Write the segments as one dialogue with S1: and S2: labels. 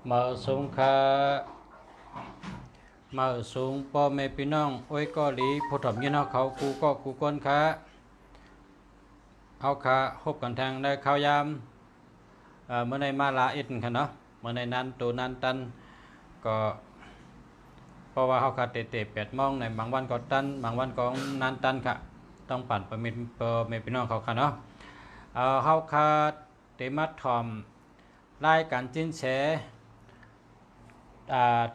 S1: มาสูงค่ามาสูงพ่อแม่พี่น้องโอ้ยก็หลีผู้ถมยินเอาเขากูก็กูก้นค่าเอาค่าพบกันทางได้ข้าวยามเมื่อในมาลาอินค่ะเนาะเมื่อในนั้นตัวนั้นตันก็เพราะว่าเขาค่าเตะ8 โมงในบางวันก็ตันบางวันก็นานตันค่ะต้องปั่นไปมีพี่น้องเขาค่ะเนาะเขาค่าเตมัดถอมรายการจิ้นแฉ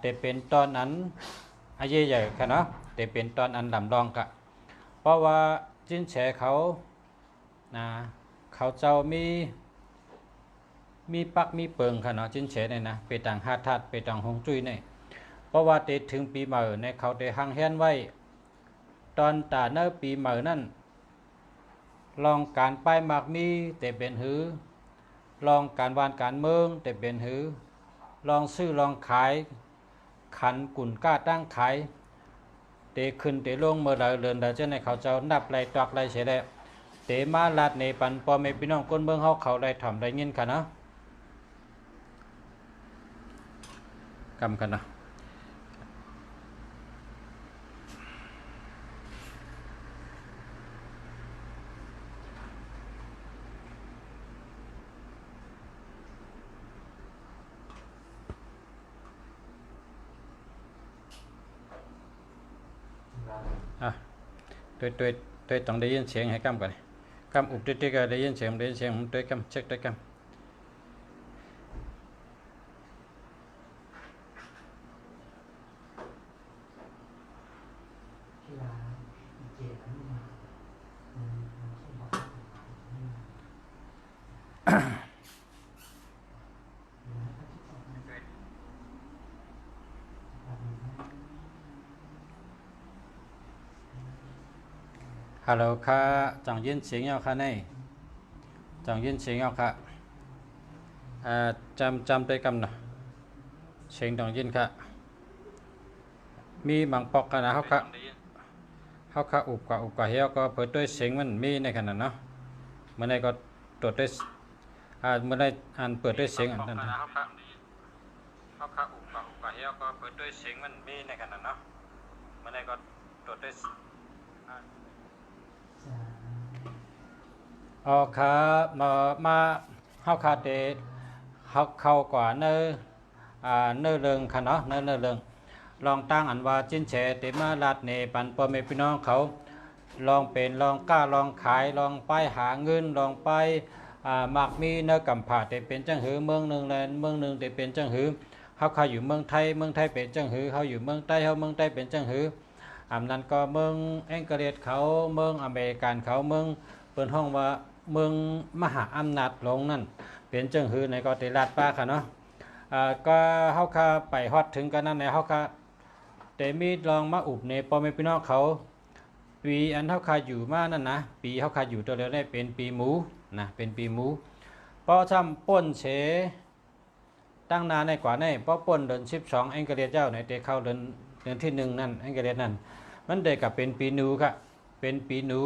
S1: แต่เป็นตอนนั้นอายุใหญ่ค่ะเนาะแต่เป็นตอนอันลำลองกะเพราะว่าจิ้นแฉเขาเขาเจ้ามีปักมีเปิงค่ะเนาะจิ้นแฉเนี่ยนะไปต่างหาทัดไปต่างหงจุ้ยเนี่ยเพราะว่าเตถึงปีใหม่ในเขาได้หังแฮนไว้ตอนตาเนอปีใหม่นั่นลองการป้ายหมากมีแต่เป็นหือลองการวานการเมืองแต่เป็นหือลองซื้อลองขายขันกุ่นก้าตั้งขายเตขึ้นเตลงเมื่อไรเรือนเดเจ้าในเขาเจ้านับไรตอกไรเฉยเตมาลาดในปันปอเมพี่น้องก้นเมืองเขาได้ทำได้ยินค่ะนะกำกันนะตัวต้องได้ยินเสียงให้กำกันกำอุบด้วยก็ได้ยินเสียงผมด้วยกำเช็คด้วยกำฮัลโหลค่ะจังยินเสียงเอาค่ะในจังยินเสียงเอาค่ะจำด้วยกำนะเสียงต้องยินค่ะมีบางปอกกันนะเขาค่ะอุบกว่าเฮียก็เปิดด้วยเสียงมันมีในขณะเนาะเมื่อไหร่ก็ตรวจด้วยเมื่อไหร่เปิดด้วยเสียงอันนั้นเขาค่ะอุบกว่าเฮียก็เปิดด้วยเสียงมันมีในขณะเนาะเมื่อไหร่ก็ตรวจด้วยครับมาเฮาคาเดเฮาเข้ากว่าเนื้อเรื่องค่ะเนาะเนื้อเรื่องลองตั้งอันว่าจิ้นแฉเตมาลาดเนปันพ่อแม่พี่น้องเขาลองเป็นลองกล้าลองขายลองไปหาเงินลองไปมักมีเนื้อกำผาแต่เป็นจังหือเมืองหนึ่งแลนเมืองหนึ่งแต่เป็นจังหือเขาอยู่เมืองไทยเป็นจังหือเขาอยู่เมืองใต้เมืองใต้เป็นจังหือนั้นก็เมืองอังกฤษเขาเมืองอเมริกันเขาเมืองเปิดห้องว่าเมืองมหาอำนาจลงนั่นเป็นจังหือในก็ติลาดป้าค่ะเนาะก็เฮาคาไปฮอดถึงกันนั่นในเฮาคาแต่มีลองมาอุบในพ่อแม่พี่น้องเขาปีอันเฮาคาอยู่มานั่นนะปีเฮาคาอยู่ตัวเดียวได้เป็นปีหมูนะเป็นปีหมูเพราะช่ำป่นเฉตั้งนานในกว่าในเพราะป่นเดือน12อังกฤษเจ้าในเตเข้าเดือนที่1นั่นอังกฤษนั่นมันได้กับเป็นปีหนูค่ะเป็นปีหนู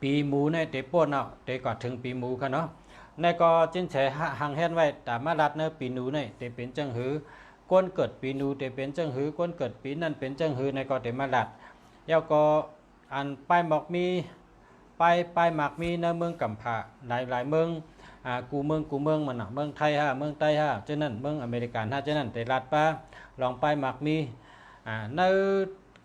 S1: ปีหมูในเตป่นเนาะเตก่อนถึงปีหมูค่ะเนาะในก็จิ้นแฉหังแฮนไว้แต่มาลัดเนื้อปีหนูในเตเป็นจังหือก้นเกิดปีหนูเตเป็นจังหือก้นเกิดปีนั่นเป็นจังหือในก็เตมาลัดเย้าก็อันป้ายหมอกมีป้ายหมากมีในเมืองกำผาหลายเมืองกูเมืองมันเมืองไทยเมืองใต้เจ้านั่นเมืองอเมริกันเจ้านั่นเตลัดป้าลองป้ายหมากมีใน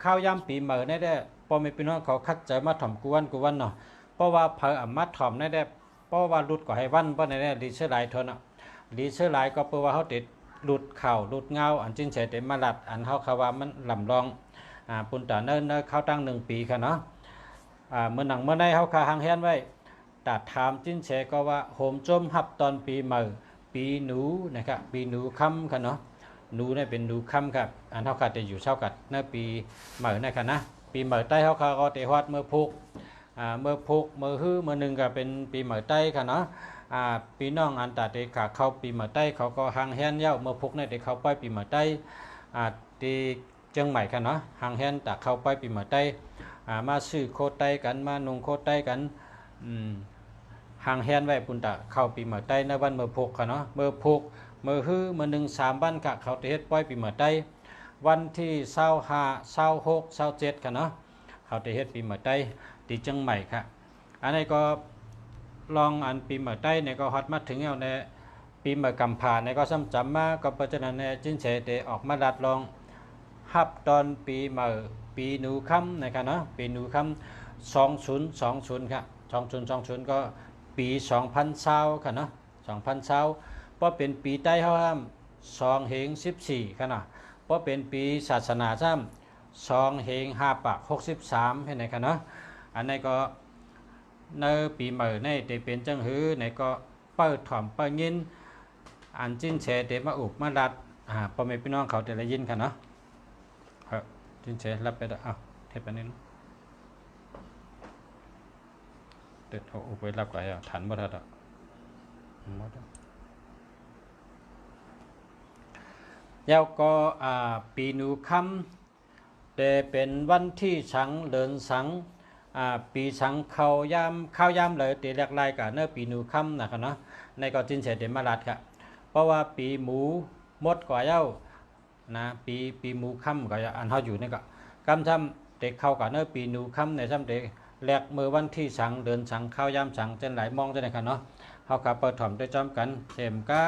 S1: ข้าวยำปีใหม่ในได้พอไม่เป็นน้องเขาคัดใจมาถ่อมกูวันเนาะเพราะว่าเพอมาถ่อมในได้เพราะว่าหลุดก็ให้วันเพราะในได้รีเชอร์ไลท์ทนรีเชอร์ไลท์ก็เพราะว่าเขาติดหลุดเข่าหลุดเงาอันจิ้นเฉยเต็มมาลัดอันเขาว่ามันลำลองปุ่นตาเนิ่นเข้าตั้ง1 ปีค่ะเนาะเมื่อหนังเมื่อในเขาคาหังแฮนไว้ตัดถามจิ้นเฉยก็ว่าโหมจมหับตอนปีใหม่ปีหนูนะครับปีหนูค่ำค่ะเนาะหนูเนี่ยเป็นหนูค่ำครับอันเขาขาดจะอยู่เช่ากัดในปีใหม่นะครับนะปีใหม่ใต้เขาก็เตะฮอดเมื่อพุกเมื่อฮื้อเมื่อหนึ่งก็เป็นปีใหม่ใต้ค่ะเนาะปีน้องอันตาเตะขาเข้าปีใหม่ใต้เขาก็หังแฮนเย้าเมื่อพุกเนี่ยเตะเข้าไปปีใหม่ใต้ตีเชียงใหม่ค่ะเนาะหังแฮนตาเข้าไปปีใหม่ใต้มาซื้อโคตรใต้กันมานุ่งโคตรใต้กันห่างแฮนไว้ปุ่นตะเข้าปีใหม่ใต้ในวันเมื่อพุกค่ะเนาะเมื่อพุก มือฮื้อมือหนึ่ง3 วันค่ะเขาจะเฮ็ดปล่อยปีเหมือได้วันที่25 26 27ค่ะเนาะเขาจะเฮ็ดปีเหมือได้ที่เชียงใหม่ค่ะอันนี้ก็ลองอันปีเหมือได้เนี่ยก็ฮอตมาถึงเอาในปีเหมือกำผ่าเนี่ยก็ซ้ำจำมาก็เพราะฉะนั้นเนี่ยจินเฉเตออกมาดัดลองฮับตอนปีเหมือปีหนูค่ำนะครับเนาะปีหนูค่ำ2020ค่ะ2020ก็ปี2020ค่ะเนาะ2020เพราะเป็นปีใต้เฮาห้าม2 เหง 14ค่ะเนาะเพราะเป็นปีศาสนาซ้ำ2 เหง 5 ปะ 63เห็นไหมค่ะเนาะอันนี้ก็ในปีใหม่ในได้เป็นจังหือในก็เปิดถ่อมเปิดยินอันจิ้นแชเดมาอุบมาดัดพ่อแม่พี่น้องเขาแต่ละยินค่ะเนาะจิ้นแชรับไปแล้วเทปอันนี้เด็ดเอาอุบไว้รับไว้ฐานบ่ทัดแล้วก็ปีนูค่ำแต่เป็นวันที่สังเดินสังปีสังข้าวยามเลยตีแรกไล่กับเนื้อปีนูค่ำนะครับเนาะในก็จินเฉดเดมาลัดครับเพราะว่าปีหมูมดกว่าเย้านะปีหมูค่ำก็อันเขาอยู่นี่ก็กำทำเด็กเข้ากับเนื้อปีนูค่ำในซ้ำเด็กแรกมือวันที่สังเดินสังข้าวยามสังเจนหลายมองจะไหนครับเนาะเขากับเปิดถ่อมได้จอมกันเข็มก้า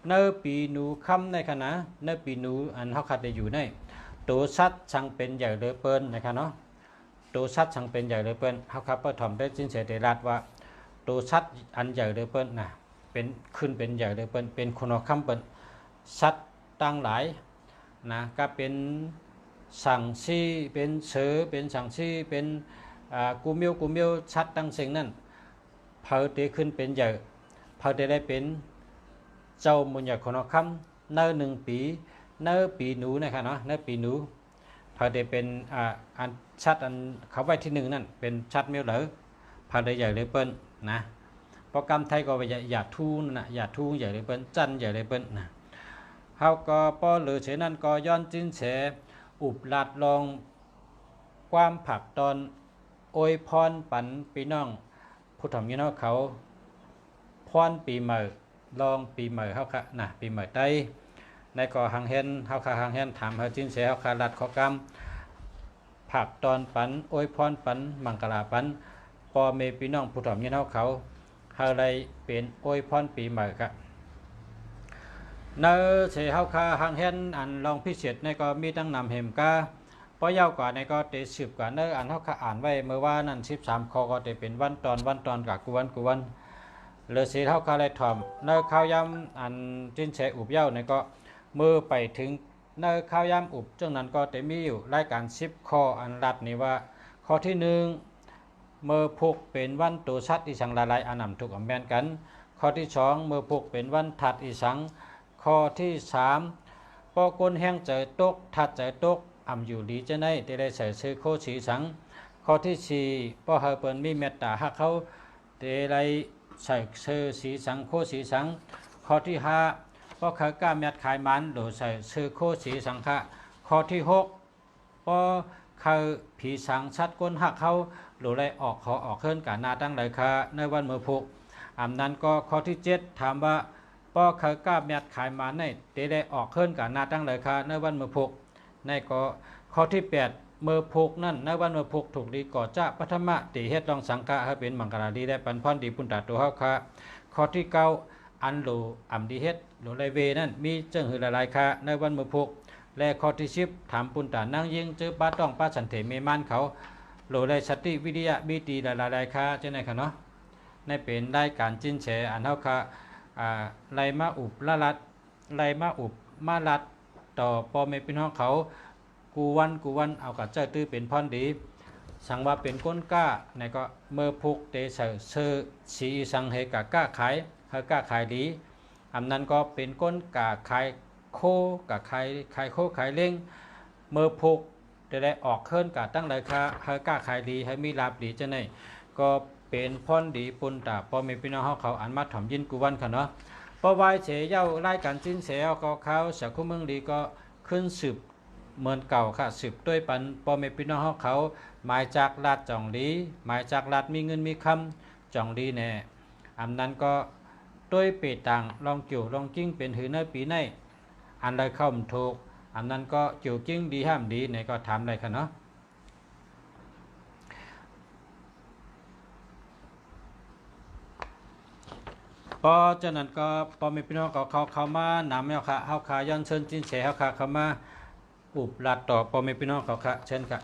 S1: เนื้อปีนูค่ำในขณะเนื้อปีนูอันเขาขัดได้อยู่ในตัวสัตว์สังเป็นใหญ่เลยเปิ้นนะครับเนาะตัวชัดสังเป็นใหญ่เลยเปิ้นเขาครับเปิดถ่อมได้จินเสด็จรัดว่าตัวชัดอันใหญ่เลยเปิ้นนะเป็นขึ้นเป็นใหญ่เลยเปิ้นเป็นคนคำเปิ้นชัดตั้งหลายนะก็เป็นสั่งซีเป็นเสือเป็นสั่งซีเป็นกูมิวชัดตั้งสิ่งนั้นเพอตีขึ้นเป็นใหญ่เพอได้เป็นเจ้ามุญใหญ่คนคำเนื้อ1 ปีเนื้อปีหนูนะครับเนาะเนื้อปีหนูพอได้เป็นอันชัดอันเขาไว้ที่1นั่นเป็นชัดเมียวเหลอพอได้ใหญ่เลยเปิ้นนะโปรแกรมไทยก็ไปอย่าทูนะอย่าทูใหญ่เลยเปิ้นจันใหญ่เลยเปิ้นนะเขาก็ปอหรือเฉนั้นก็ย้อนจิ้นเฉอุบลัดลองความผักตอนอวยพรปันพี่น้องผู้ทำยี่น้องเขาพรปีใหม่ลองปีใหม่เขาค่ะนะปีใหม่ได้ในก่อหางเฮนเขาขาหางเฮนถามเขาจิ้นเฉเขาขาลัดขอกรรมผักตอนปันอวยพรปันมังกลาปันพอเมพี่น้องผู้ถ่อมยี่น้องเขาอะไรเป็นอวยพรปีใหม่ครับเนื้อเฉเขาขาหางเฮนอันลองพิเศษในก็มีตั้งนำเหมกาพอยาวกว่าในก็เตสืบกว่าเนื้ออันเขาขาอ่านไว้เมื่อว่านั้น13 ข้อก็จะเป็นวันตอนกับกุวันเลเสียเขาขาไรถ่อมเนื้อข้าวยำอันจิ้นเฉอุบเย้าในก็มือไปถึงเนื้อข้าวยำอุบจังนั้นก็จะมีอยู่รายการ10 ข้ออันรัดนี่ว่าข้อที่1เมื่อพุกเป็นวันตัวชัดอีสังลายอันนำถูกอำแบนกันข้อที่2เมื่อพุกเป็นวันถัดอีสังข้อที่3ปอกลแห้งเจอตกถัดเจอตกอำอยู่ดีจะได้ได้ใส่ซื้อโคสีสังข้อที่4ปอเฮเปิลมีเมตตาฮักเขาได้ใส่ซื้อสีสังโคสีสังข้อที่5ก็เขากล้าเม็ดขายมันหรือใส่ซื้อโคสีสังคะข้อที่6ก็เขาผีสังชัดก้นหักเขาหรือไรออกขอออกเคลื่อนกานาตั้งเลยค่ะในวันเมื่อพุกนั้นก็ข้อที่7ถามว่าก็เขากล้าเม็ดขายมันในได้ออกเคลื่อนกานาตั้งเลยค่ะในวันเมื่อพุกในก็ข้อที่8เมื่อพุกนั่นในวันเมื่อพุกถูกดีก่อจ้าปัทมะตีเฮ็ดลองสังฆะให้เป็นมังกรดีได้ปันพรดีปุณตาตัวเฮาค่ะข้อที่9อันโลอัมดีเฮ็ดโลไรเวนั่นมีเจิงหือหลายๆค่ะในวันเมื่อพุกและข้อที่10ถามปุณตานั่งยิงเจอป้าต้องป้าสันเถเมมันเขาโลไรสติวิทยาบีตีหลายๆค่ะเจ้าไหนค่ะเนาะในเป็นได้การจิ้นแฉอันเฮาค่ะไรมาอุบละลัดไรมาอุบมาลัดต่อปอเมพี่น้องเขากูวันเอากับเจ้าตื้อเป็นพรดีสังว่าเป็นก้นก้าในก็เมื่อพุกเตเซอสีสังเฮกะก้าขายเฮกะขายดีนั้นก็เป็นก้นกาขายโคกะขายโคขายเล้งเมื่อพุกได้ออกเคลื่อนกะตั้งเลยค่ะเฮกะขายดีให้มีลาบดีจะไหนก็เป็นพรดีปุนตาพอเมพี่น้องเขาอันมาถ่อมยินกูวันค่ะเนาะพอวายเฉยเย้าไล่กันจิ้นเฉยก็เขาเสียคู่เมืองดีก็ขึ้นสืบเหมือนเก่าค่ะสืบด้วยปันปอเมพี่น้องเขาหมายจากลาดจ่องดีหมายจากลาดมีเงินมีคำจ่องดีแน่นั้นก็ ด้วยปีต่างลองจู่ลองจิ้งเป็นหือในปีในอันใดเข้ามันถูกอันนั้นก็จู่จิ้งดีห้ามดีไหนก็ถามได้ค่ะเนาะพอจากนั้นก็พอมีพี่น้องก็เขามานำเอาค่ะเฮาขาย้อนเชิญจินเฉเฮาขาเขามาอุบลัดต่อพอมีพี่น้องเขาค่ะเช่นค่ะ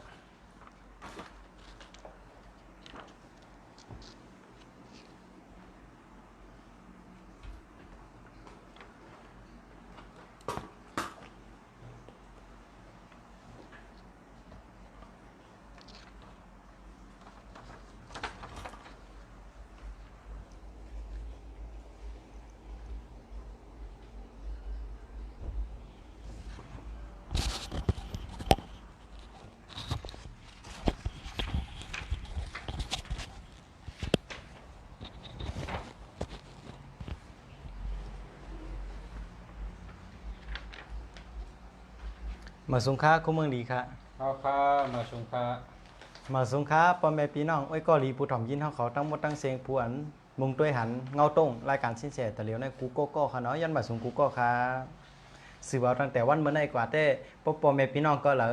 S2: มาสงค้าคุ้มเมืองดีค่ะ
S1: เอาค่ะมาชงค่ะ
S2: มาสงค้าปอมแม่พี่น้องอ้อยก็รีผู้ถ่อมยินเขาตั้งหมดตั้งเสียงผู้อันมุงต้วยหันเงาต้งรายการสิ้นเสียแต่เหลียวในกูโก้ก็ค่ะเนาะยันมาสงกูก็ค่ะสื่อว่าตั้งแต่วันเมื่อไหร่กว่าแต่ปอมแม่พี่น้องก็เลย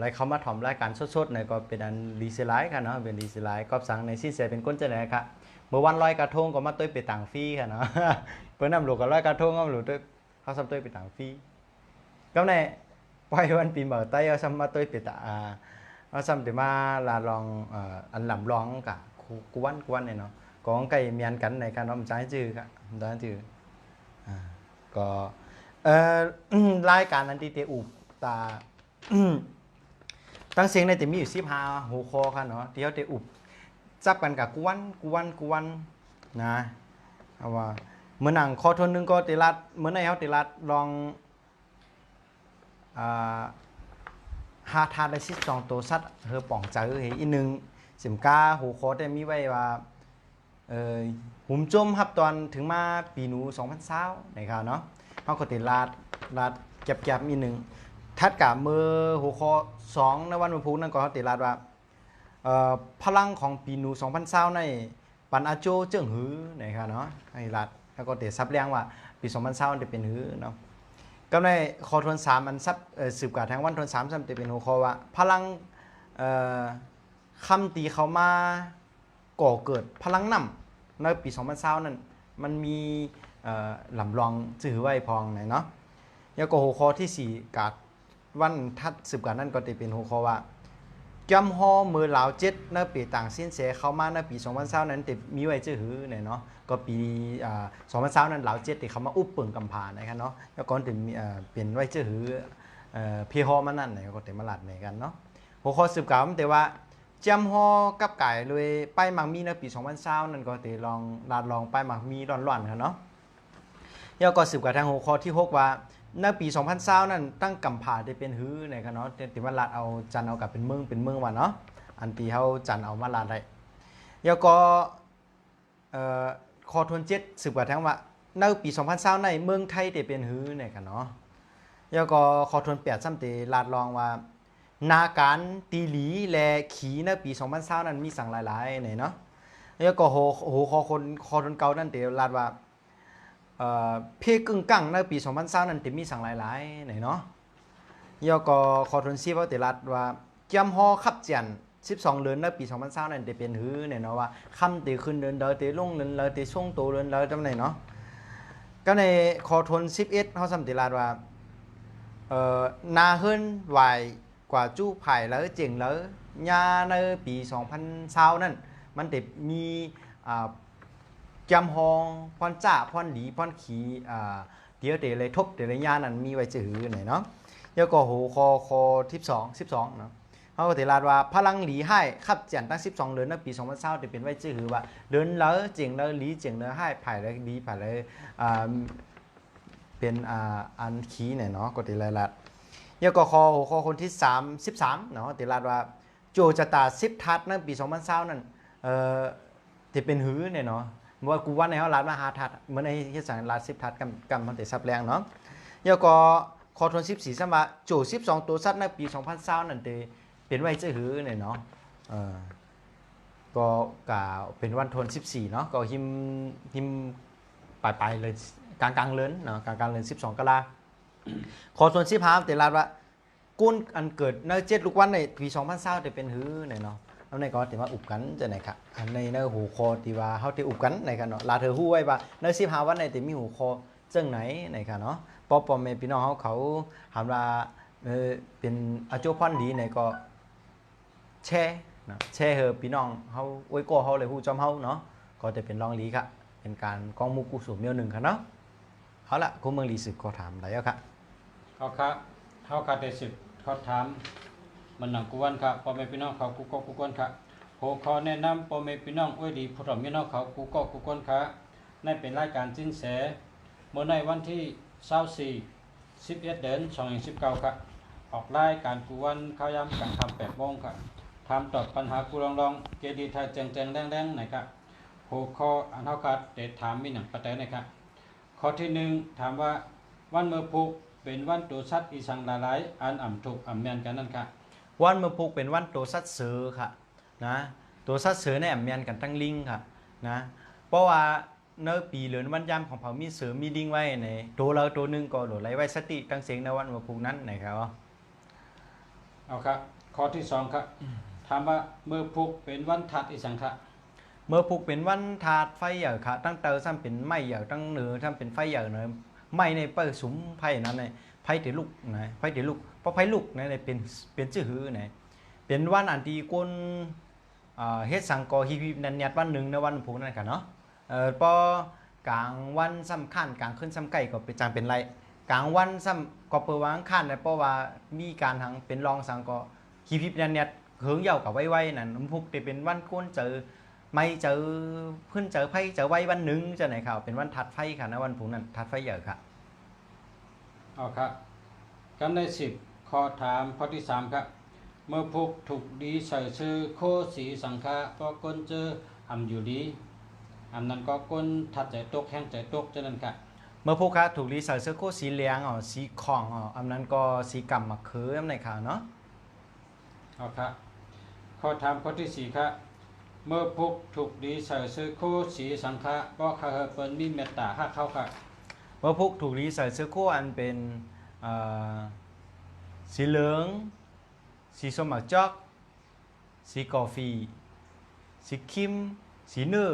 S2: รายเขามาถ่อมรายการสดๆในก็เป็นอันรีเซไลท์ค่ะเนาะเป็นรีเซไลท์ก็สั่งในสิ้นเสียเป็นก้นจะไหนค่ะเมื่อวันลอยกระทงก็มาต้วยไปต่างฟรีค่ะเนาะเพื่อนนำหลูกกับลอยกระทงก็หลูกต้วยเขาซ้ำต้วยไปต่างฟรีก็ในปล่อยวันปีใหม่ใต้เอาซ้ำมาต้วยไปต่างเอาซ้ำแต่มาลาลองอันหลำร้องกับกวนเนี่ยเนาะก็ไก่เมียนกันในการน้อมใจจื้อครับน้อมใจจื้อก็รายการนันติเตอุปตาตั้งเสียงในแต่มีอยู่15หัวข้อค่ะเนาะที่เขาเตอุปจับกันกับกวนนะเอาว่าเมื่อหนังข้อทนนึงก็เตลัดเมื่อในเขาเตลัดลองหาทานได้12ตัวสัตว์เฮอป่องใจเฮอีนึงสิมกาหูโคได้มีไว้ว่าหุ่มจมครับตอนถึงมาปีหนู2020นะครับเนาะเฮาก็ติลาดเก็บมีนึงทัดกับมือหูโค2ในวันวันพุธนั่นก็เฮาติลาดว่าพลังของปีหนู2020ในปันอาโจเจิ้งหือนะครับเนาะให้ลาดแล้วก็ติซับเลี้ยงว่าปี2020จะเป็นหือเนาะก็ในคอทน3มันซับสืบกว่าทางวันทน3ซ้ำจะเป็นหัวข้อว่าพลังคำตีเขามาก่อเกิดพลังน้ำในปี2020นั่นมันมีลำลองจื่อไว้พองไหนเนาะแล้วก็หัวข้อที่4กาดวันทัดสืบกว่านั่นก็จะเป็นหัวข้อว่าจำฮอมือเหลา7ในปีต่างสิ้นเสียเข้ามาในปี2020นั้นจะมีไว้จื่อหือไหนเนาะก็ปี2020นั้นเหลา7ที่เขามาอุบเปิงกำพานะครับเนาะแล้วก่อนจะมีเป็นไว้จื่อหือพี่ฮอมานั่นไหนก็จะมาหลัดในกันเนาะหัวข้อสืบกล่าวแต่ว่าจำฮอกับไก่เลยป้ายมังมีในปี2020นั่นก็จะลองป้ายมังมีร้อนๆครับเนาะแล้วก็สืบกับทางหัวข้อที่6ว่าในปี2020นั่นตั้งกำพาได้เป็นหื้อนะครับเนาะแต่ว่าลาดเอาจันเอากับเป็นเมืองว่าเนาะอันปีเฮาจันเอามาลาดได้แล้วก็ข้อทวน7สืบกับทางว่าในปี2020ในเมืองไทยได้เป็นหื้อนะครับเนาะแล้วก็ข้อทวน8ซ้ำติลาดลองว่านาการตีหลีและขีในปี2020นั้นมีสั่งหลายๆไหนเนาะแล้วก็โหคอทนเก่านั่นเดี๋ยวลาดว่าเพกึ่งกังในปี2020นั้นจะมีสั่งหลายๆไหนเนาะแล้วก็คอทนซีว่าติลาดว่าจำฮอขับเจียน12เดือนในปี2020นั้นจะเป็นหื้อเนี่ยเนาะว่าคำตีขึ้นเดินเดินตีลงเดินเลยตีช่วงโตเดินเลยจำไหนเนาะก็ในคอทน11เฮาซ้ำติลาดว่านาเฮิรนไหวกว่าจู้ไผ่แล้วเจ๋งแล้วยาในปี2020นั่นมันจะมีจำฮองพรจ่าพรหลีพรขีเดี๋ยวเลยทบเดี๋ยวเลยยานั่นมีไว้จื้อไหนเนาะแล้วก็โหคอที่12เนาะเขาก็ติลาดว่าพลังหลีให้ขับเจียนตั้ง12เดือนในปี2020จะเป็นไว้จื้อว่าเดินแล้วเจ๋งแล้วหลีเจ๋งแล้วให้ไผ่แล้วหลีไผ่แล้วเป็นอันขีเนี่ยเนาะก็ติลาดแล้วก็คอคนที่13เนาะติลาดว่าโจจตา10ทัดในปี2020นั่นจะเป็นหื้อเนี่ยเนาะว่ากูว่าในเขาลาดมา5ทัดเหมือนในที่สั่งลาด10ทัดกำมันแต่ซับแรงเนาะแล้วก็คอทน14ซ้ำว่าโจ12ตัวซัดในปี2020นั่นจะเป็นไว้จื้อหื้อเนี่ยเนาะก็กล่าวเป็นวันทน14เนาะก็หิม ปลายๆเลยกลางๆเลินเนาะกลางๆเลิน12กะลาขอส่วน15แต่ลาดว่ากุ้นอันเกิดใน7ลูกวันในปี2020จะเป็นหือไหนเนาะแล้วในก็ถือว่าอุบกันจะไหนครับอันในหูคอที่ว่าเฮาที่อุบกันในกันเนาะลาเธอฮู้ไว้ว่าใน15วันในที่มีหูคอจังไหนในกันเนาะปอแม่พี่น้องเขาถามว่าเป็นอาโจพรดีในก็แช่นะแช่เฮอพี่น้องเฮาไว้ก่อเฮาเลยฮู้จอมเฮาเนาะก็จะเป็นรองลีครับเป็นการกองมูกูสูบเมียวหนึ่งครับเนาะเอาละคุณเมืองลีสึกขอถามได้แล้วครับ
S1: เขาครับเขาคาเดสิบเขาถามมันหนังกวนครับพ่อแม่พี่น้องเขากูก็กูกวนครับโหขอแนะนำพ่อแม่พี่น้องอ้วยดีผู้ถมพี่น้องเขากูก็กูกวนครับในเป็นรายการจิ้นแสเมื่อในวันที่24 11เดือน2019ครับออกรายการกูวันข้าวยำกันทำ8 โมงครับทำตอบปัญหากูลองเกดีไทยแจงแดงๆหน่อยครับโหขออันเท่ากัดเดถามมีหนังประเด็นนะครับข้อที่1ถามว่าวันเมื่อพุกเป็นวันตัวชัดอีสังหลายๆอันอ่ำถูกอ่ำแมนกันนั่นค่ะ
S2: วันมะพุกเป็นวันตัวสัตว์เสือค่ะนะตัวสัตว์เสือในแอมเมียนกันตั้งลิงค่ะนะเพราะว่าเนื้อปีเหลือนวันยำของเผ่ามีเสือมีลิงไว้ในตัวเราตัวหนึ่งก็โดดไหลไว้สติตั้งเสียงในวันมะพุกนั้นนะครับ
S1: เอาครับข้อที่2ครับถามว่าเมื่อพุกเป็นวันถัดอีสังค่ะ
S2: เมื่อพุกเป็นวันถาดไฟเหยอะค่ะตั้งเตาซ้ำเป็นไม้เหยอะตั้งเนื้อซ้ำเป็นไฟเหยอะเนื้อไม้ในเปิดสุมไผ่นั้นในไผ่เดือดลูกนะไผ่เดือดลูกเพราะไผ่ลูกในเป็นชื่อหือไหนเป็นวันอันที่ก้นเฮ็ดสังกอฮิพินันยัดวันหนึ่งในวันพุกนั่นค่ะเนาะพอกลางวันสำคัญกลางขึ้นสำไก่ก็เป็นจางเป็นไรกลางวันซ้ำก็เปิดวางคันเพราะว่ามีการทางเป็นรองสังกอฮิพินันยัดเหิงเยากับไว้นั่นพุกจะเป็นวันก้นเจอไม่เจอเพื่อนเจอไพ่เจอไว้วันหนึ่งจะไหนข่าวเป็นวันถัดไฟค่ะนะวันพุกนั้นถัดไฟเยอะค่ะ
S1: เอาครับกันใน10ข้อถามข้อที่3ครับเมื่อพุกถูกดีใส่ชื่อโคสีสังฆะก็ก้นเจออ่ำอยู่ดีอ่ำนั้นก็ก้นถัดใจตกแห้งใจตกจะนั่นค่ะ
S2: เมื่อพุกค่ะถูกรีใส่เสื้อโค้สีเหลืองสีของอันนั้นก็สีกำมะเขือในข่าวเนาะ
S1: เอาครับข้อถามข้อที่4ครับเมื่อพุกถูกดีใส่ชื่อโคสีสังฆะก็ข้าเปิ้นมีเมตตาฮักเข้าค่ะ
S2: เมื่อพุกถูกรีใส่เสื้อโค้อันเป็นสีเหลืองสีส้มหมักจอกสีกาแฟสีครีมสีเนื้อ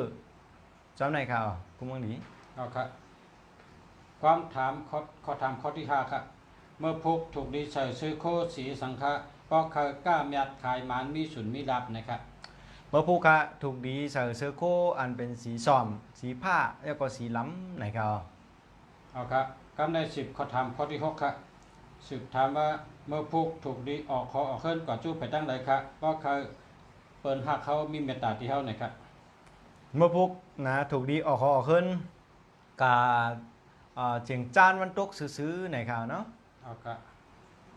S2: จำไหนครับคุณมังดี
S1: เอาครับความถามข้อถามข้อที่5ครับเมื่อพุกถูกดีใส่ชื่อโคสีสังฆะก็ข้ากล้ามีดขายหมานมีสุนมีดับนะครับ
S2: เมื่อพุกค่ะถูกดีใส่เสื้อโค้อันเป็นสีส้มสีผ้าแล้วก็สีล้ำไหนครับ
S1: เอาครับกำใน10ข้อถามข้อที่6ครับ10ถามว่าเมื่อพุกถูกดีออกคอออกเคลื่อนก่อจู้ไปตั้งใดครับก็คือเปิ้นฮักเขามีเมตตาที่เฮานะครับ
S2: เมื่อพุกนะถูกดีออกคอออกขึ้นกาเจียงจานวันตกซื้อๆไหนครับเนาะ
S1: เอาครับ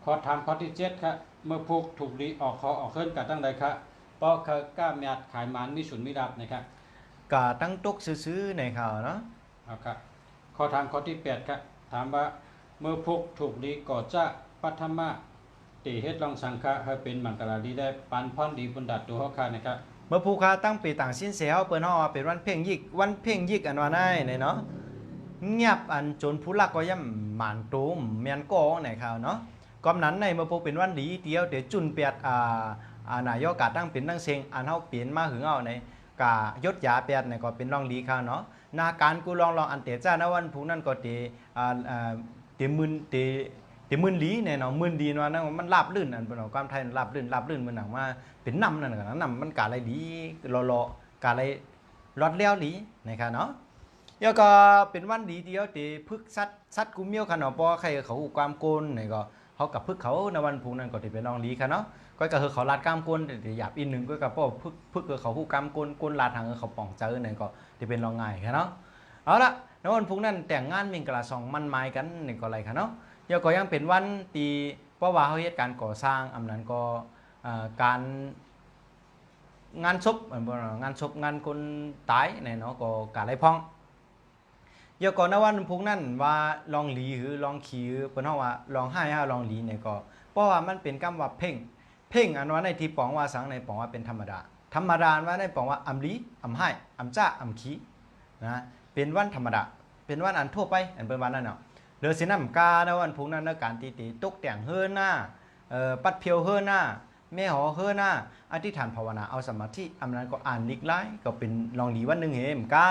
S1: ข้อถามข้อที่7ครับเมื่อพุกถูกดีออกคอออกเคลื่อนก่อตั้งใดครับก็คือกล้ามีดขายหมานมีสุนมีดับนะครับ
S2: กาตั้งตกซื้อๆไหนครับเนาะ
S1: เอาครับข้อถามข้อที่8ครับถามว่าเมื่อพุกถูกดีก่อจ้าปัทมะตีเฮ็ดลองสังฆะให้เป็นมังกรดีได้ปันพรดีบุญดัดตัวเฮาค่ะนะครับ
S2: เมื่อผู้ค้าตั้งปีต่างสิ้นเสียเปิ้นเฮาว่าเป็นวันเพ่งยิกวันเพ่งยิกอันว่าได้เนาะเงียบอันจนผู้ลักก็ย่ำหมานตูมเมียนโกไหนครับเนาะกำนั้นในเมื่อพวกเป็นวันดีเดียวเดี๋ยวจุนเปียดนายกกาตั้งเป็นตั้งเซงอันเฮาเปลี่ยนมาหึงเอาในกายศยาเปียดในก็เป็นรองดีค่ะเนาะนาการกูลองอันเตจ้านะวันผู้นั้นก็เตเตมื่นลีเนี่ยเนาะมื่นดีเนาะนั่นมันราบลื่นอันเป็นความไทยราบลื่นมันหนังว่าเป็นน้ำนั่นกันน้ำมันกาอะไรดีรอกาอะไรรอดเลี้ยวดีนะครับเนาะแล้วก็เป็นวันดีเดียวเตพึกซัดกุมเมียวขนาดพอใครเขาความโกนเนี่ยก็เขากับพึกเขาในวันผู้นั้นก็จะเป็นรองดีค่ะเนาะก็คือเขาลาดกล้ามโกนแต่หยาบอีกหนึ่งก็กับพวกพึกเขาหูกล้ามโกนลาดทางเขาป่องเจอเนี่ยก็จะเป็นรองง่ายค่ะเนาะเอาละในวันผู้นั้นแต่งงานมีกระสองมันไม้กันนี่ก็อะไรค่ะเนาะยังก็ยังเป็นวันตีเพราะว่าเขาเหตุการก่อสร้างอำนั้นก็การงานศพงานคนตายเนี่ยเนาะก็การไรพ้องยังก่อนนะวันพุกนั้นว่าลองหลีหรือลองขี่เปิ้นเฮาว่าลองให้ลองหลีเนี่ยก็เพราะว่ามันเป็นคำว่าเพ่งอันว่าในที่ปองว่าสังในปองว่าเป็นธรรมดาว่าในปองว่าอำลีอำให้อำจ้าอำขี้นะเป็นวันธรรมดา เป็นวันอันทั่วไปอันเป็นวันนั้นเนาะเดือสินำกาในวันพุกนั้นในการตีตกแต่งเฮือนหน้าปัดเพียวเฮือนหน้าแม่หอเฮือนหน้าอธิษฐานภาวนาเอาสมาธิอำนั้นก็อ่านลิกไล่ก็เป็นลองดีวันหนึ่งเหมกา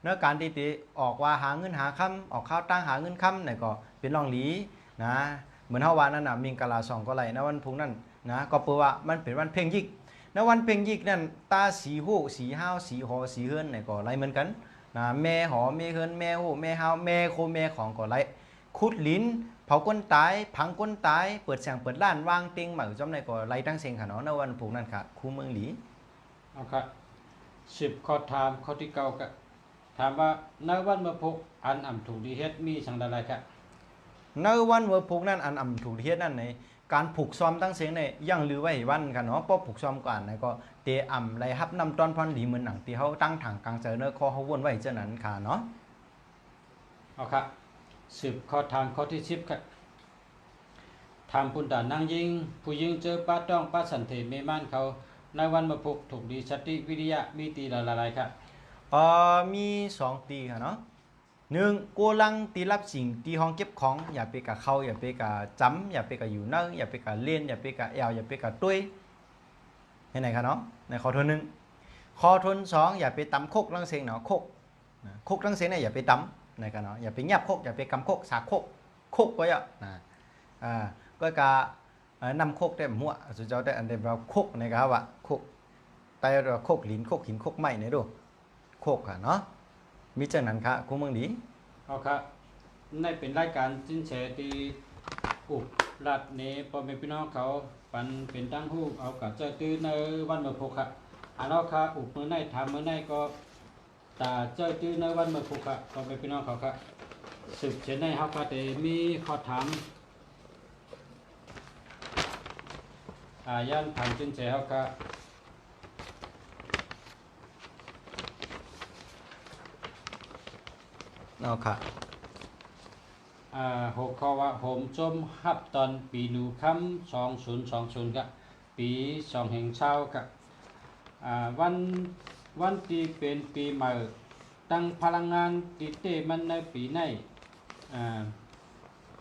S2: ในการตีออกว่าหาเงินหาคำออกข้าวตั้งหาเงินคำเนี่ยก็เป็นลองดีนะเหมือนเฮาว่านั่นน่ะมีกะลา2ก็ไหลในวันพุกนั้นนะก็เปว่ามันเป็นวันเพ่งยิกในวันเพ่งยิกนั่นตาสีหูสีห้าวสีหอสีเฮือนเนี่ยก็ไหลเหมือนกันนะแม่หอแม่เฮือนแม่หูแม่ห้าวแม่โคแม่ของก็ไหลขุดลิ้นเผาก้นตายพังก้นตายเปิดเสียงเปิดร้านวางเต็งหมาจอมในก็ไหลตั้งเสียงค่ะเนาะในวันพุกนั้นค่ะคู่เมืองหลี
S1: เอาครับ10ข้อถามข้อที่เก้าก็ถามว่าในวันเมื่อพกอันอ่ำถูกดีเฮ็ดมีสังใดๆครับ
S2: ในวันเมื่อพุกนั้นอันถูกเฮ็ดนั่นในการผูกซ้อมตั้งเสียงในยังลือไว้วันกันเนาะเพราะผูกซ้อมก่อนในก็เตไหลฮับนำตอนพรหลีเหมือนหนังที่เขาตั้งถังกลางใจเนื้อคอเขาวนไว้เจ้านั้นค่ะเนาะ
S1: เอาครับ10ข้อถามข้อที่10ครับถามพุ่นด่านนางยิงผู้ยิงเจอป้าต้องป้าสันเทเมม่านเขาในวันมาพกถูกดีสติวิริยะมีตีละลายครับ
S2: มี2ตีค่ะเนาะ1โกลังตีรับสิ่งตีห้องเก็บของอย่าไปกับเขาอย่าไปกับจำอย่าไปกับอยู่นั่งอย่าไปกับเล่นอย่าไปกับแอวอย่าไปกับตุ้ยเห็นไหนคะเนาะในข้อทน1ข้อทน2อย่าไปตำโคกลังเสียงเนาะโคกลังเสียงเนี่ยอย่าไปตำในกันเนาะอย่าไปเงียบโคกอย่าไปกำโคกสาโคกก็เยอะนะก็กานำโคกได้หัวสุดยอดได้อันเดียวโคกนะครับว่าโคกแต่เราโคกลิ้นโคกหินโคกไม้เนี่ยดูโคกค่ะเนาะมีเจ้านั้นค่ะคุณเมืองดี
S1: เอาครับในเป็นรายการสินแสตีอุบรัดเนพ่อแม่พี่น้องเขาปันเป็นตั้งหูเอากับเจ้าตื้อในวันมาพกครับอันนั้นค่ะอุบเมื่อไหร่ทำเมื่อไหร่ก็ตาเจ้าตื้อในวันมาพกครับพ่อแม่พี่น้องเขาครับสืบเช่นในเฮาค่ะแต่มีข้อถามย่านทางสินแสเฮาค่ะ
S2: เอาค่ะ
S1: หัวข้อว่าผมจมฮับตอนปีหนูคำ2020กับปี2แห่งเช้ากับวันที่เป็นปีใหม่ตั้งพลังงานติเตมันในปีใน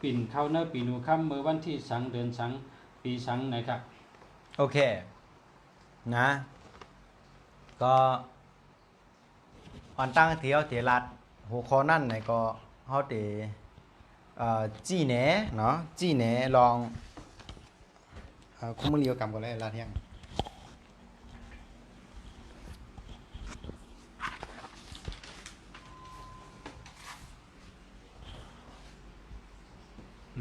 S1: ปิ่นเข้าในปีหนูคำเมื่อวันที่สังเดือนสังปีสังนะครับ
S2: โอเคนะก็อ่อนตั้งเที่ยวเทรัดหัวข้อนั่นไหนก็เฮาเตจี้แหนเนาะจี้แหนลองคุณมือเลียวกรรมก็เลยลาเที่ยง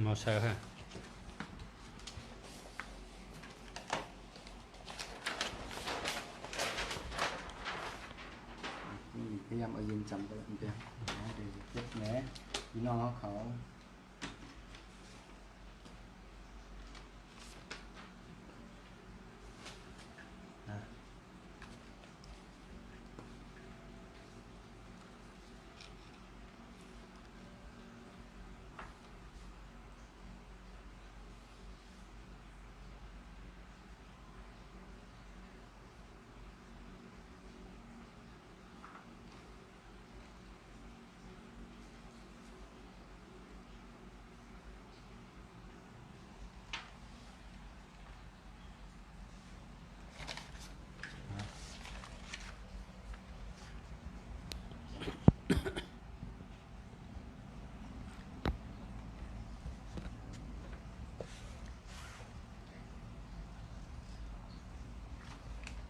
S1: มาเซอร์ฮะ
S2: พยายามเอายืนจำไปเดี๋ยวเย็บแหนพี่น้องเขา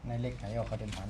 S2: ในเล็กไหนออกเขาเดินผ่าน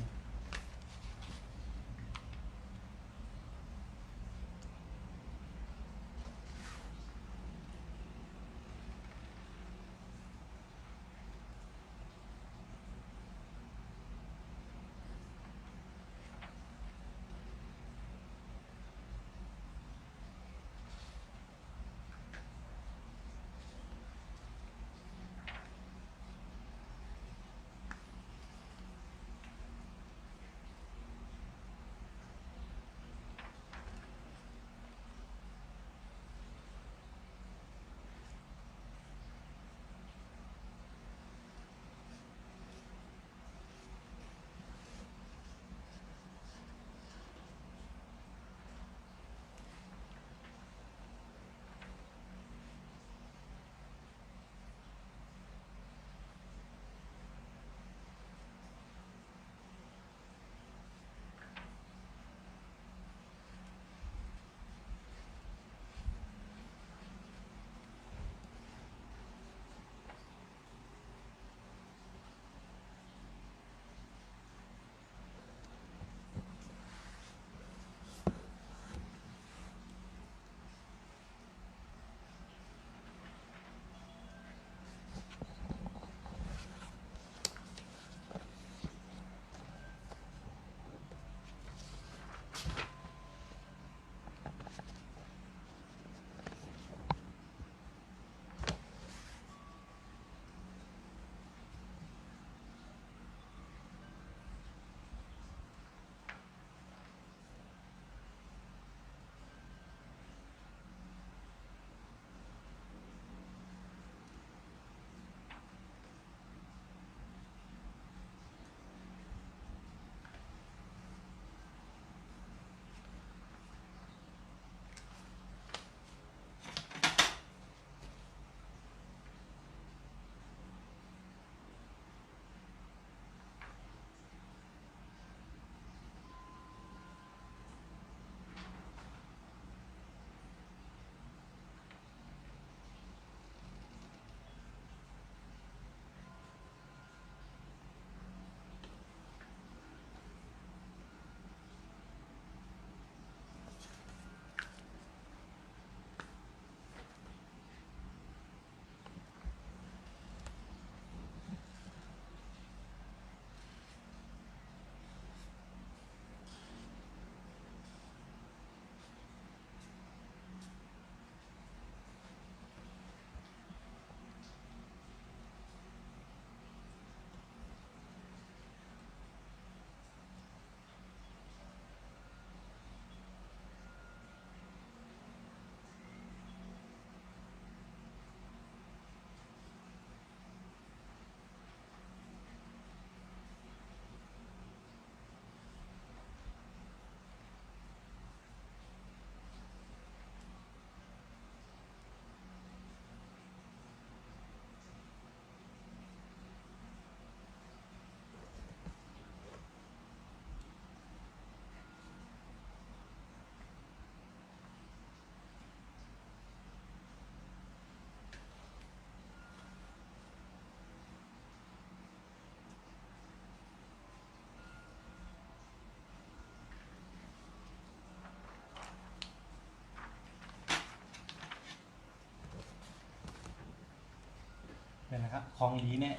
S2: เป็นนะครับของดีเนี่ย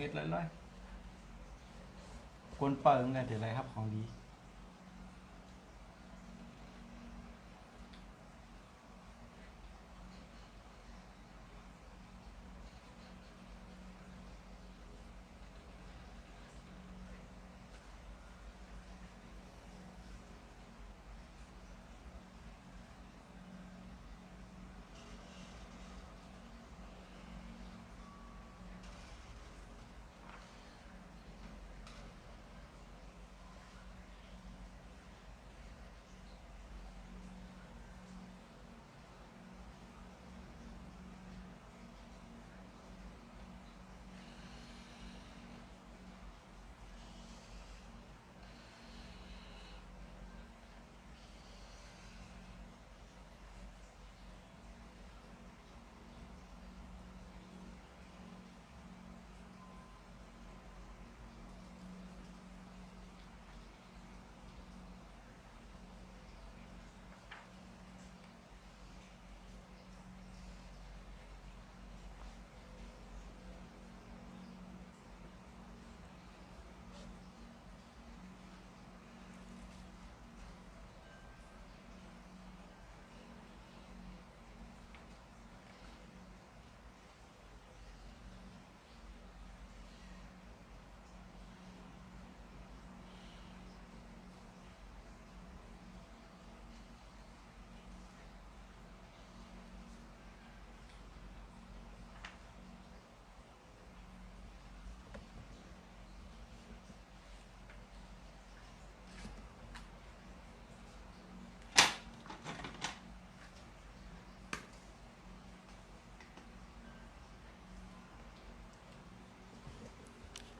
S2: เฮ็ดร้อยๆกวนเปิงกันเดี๋ยวอะไรครับของดี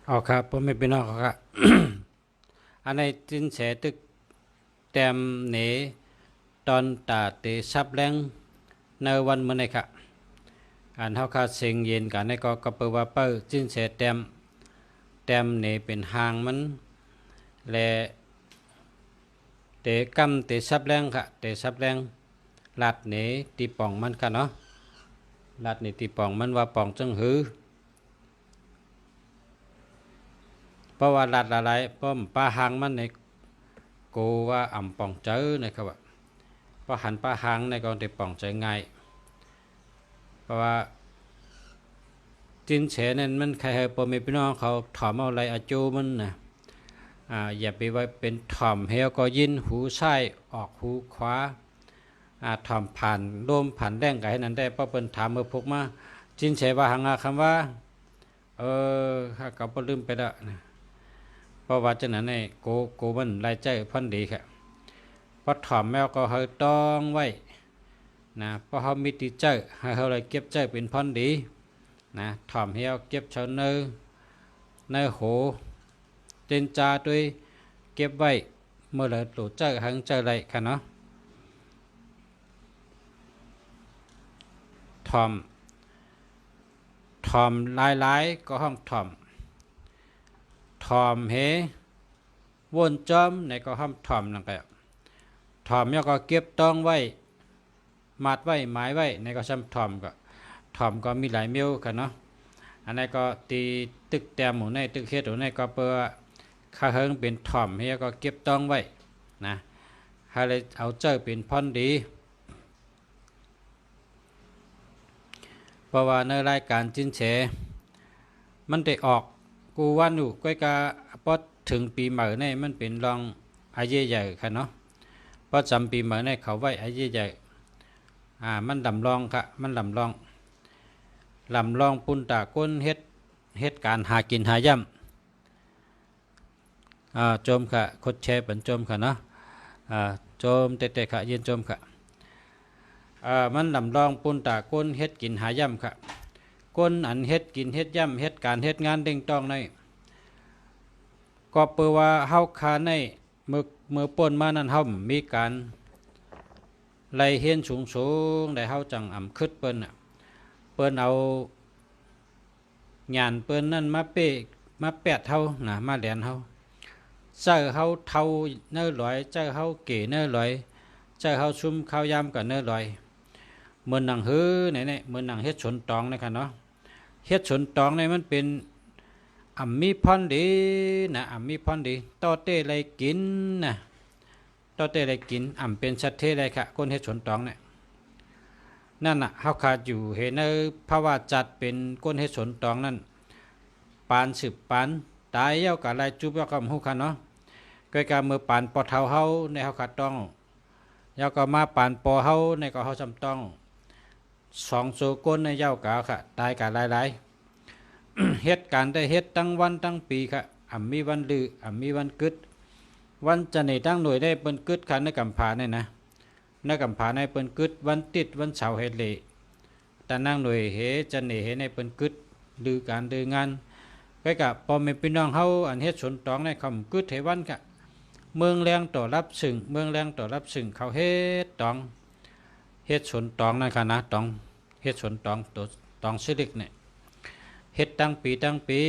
S1: เอาครับผมไม่เป็นนอกครับ อันในจินเสตึกแต้มเหนตอนตาเตซับแรงในวันเมื่อไหร่ครับอันเฮาคาเสียงเย็นกันในก็เปิดว่าเปิ้จินเสแต้มเหนเป็นหางมันและเตกำเตซับแรงค่ะเตซับแรงลาดเหนตีป่องมันกันเนาะลาดเหนตีป่องมันว่าป่องจังหือเพราะว่าลาดอะไรเพราะปลาหางมันในกูว่าอ่ำป่องเจอนะครับว่าเพราะหันปลาหางในกองตีป่องเจอง่ายเพราะว่าจินเฉนั้นมันใครเฮปมีพี่น้องเขาถอมเอาอะไรอาจูมันนะอย่าไปไว้เป็นถอมเฮลก็ยินหูซ้ายออกหูขวาถอมผ่านลมผ่านแดงไก่นั้นได้เพราะเป็นถามเมื่อพกมาจินเฉว่าหังคำว่าข้าก็บ่ลืมไปแล้วนะเพราะว่าจังนั้นเนี่ยโกมันรายใจพันดีครับเพราะถอมแมวก็เฮาต้องไว้นะเพราะเฮามีติเจอให้เฮาเลยเก็บใจเป็นพันดีนะถอมเฮียวเก็บเชาเนอโหเจนจาด้วยเก็บไว้เมื่อเลยหลุดเจอหังเจอไรค่ะเนาะถอมหลายก็ห้องถอมเฮวนจอมในก็ห้องถอมนั่นแหละถอมแล้วก็เก็บต้องไว้มัดไว้หมายไว้ในก็ซ้ำถอมก็มีหลายเมียวค่ะเนาะอันนี้ก็ตีตึกแต้มหมูในตึกเฮ็ดหมูในก็เปิดข้าเฮิงเป็นถอมเฮียก็เก็บต้องไว้นะให้เลยเอาเจอเป็นพอนดีเพราะว่าในรายการจินเฉมันได้ออกกูวันอยู่ก้อยกาพอถึงปีใหม่ในมันเป็นรองอาเยใหญ่ค่ะเนาะพอจำปีใหม่ในเขาไว้อาเยใหญ่มันลำลองค่ะมันลำลองปุ่นตาก้นเฮ็ดการหากินหาย่ำโจมค่ะคดแชร์เป็นโจมค่ะเนาะโจมเตะค่ะยืนโจมค่ะมันลำลองปุ่นตาก้นเฮ็ดกินหาย่ำค่ะก้นอันเฮ็ดกินเฮ็ดย่ำเฮ็ดการเฮ็ดงานเด้งต้องในก็เปิดว่าเฮาคาในมือป่นมานั้นเฮามีการไล่เฮียนสูงได้เฮาจังอ่ำคึดเปิ้นเอาหยานเปิ้นนั่นมาแปะเฮานะมาแหลนเฮาเจ้าเฮาเท่าเนื้อลอยเจ้าเฮาเก๋เนื้อลอยเจ้าเฮาชุ่มข้าวยำกับเนื้อลอยเหมือนหนังฮื้อไหนมือนหนังเฮ็ดชนตองนะครับเนาะ เฮ็ดสนตองเนี่ยมันเป็นมีพรดีนะมีพรดีต่อเต้ไรกินนะต่อเต้ไรกินเป็นชัดเทเลยค่ะคนเฮ็ดสนตองเนี่ยนั่นน่ะเฮาขาดอยู่เห็นในภาวะจัดเป็นก้นเฮ็ดสนตองนั่นปานสืบปานตายเย้ากะลายจุบเย้าก็ฮู้คันเนาะก็กะมือปานปอเฒ่าเฮาในเฮาขาดต้องเย้าก็มาปานปอเฮาในก็เฮาจำต้องสองโซก้นในเย้ากะค่ะตายกะหลายๆ เฮ็ดการได้เฮ็ดตั้งวันตั้งปีค่ะมีวันลือมีวันกึดวันจะในตั้งหน่วยได้เปิ้นกึดคันในกำพาเนี่ยนะในกำพาในเปิ้นกึดวันติดวันเสาร์เฮ็ดเลยแต่นั่งหน่วยเฮจะเหนเฮในเปิ้นกึดดือการดืองานไปกับพอแม่พี่น้องเฮาอันเฮ็ดสนตองในคำกึดเทวันกะเมืองแรงต่อรับซึ่งเมืองแรงต่อรับซึ่งเขาเฮ็ดตองเฮ็ดสนตองนั่นค่ะนะตองเฮ็ดสนตองตัวตองซิลิกเนี่ยเฮ็ดตั้งปี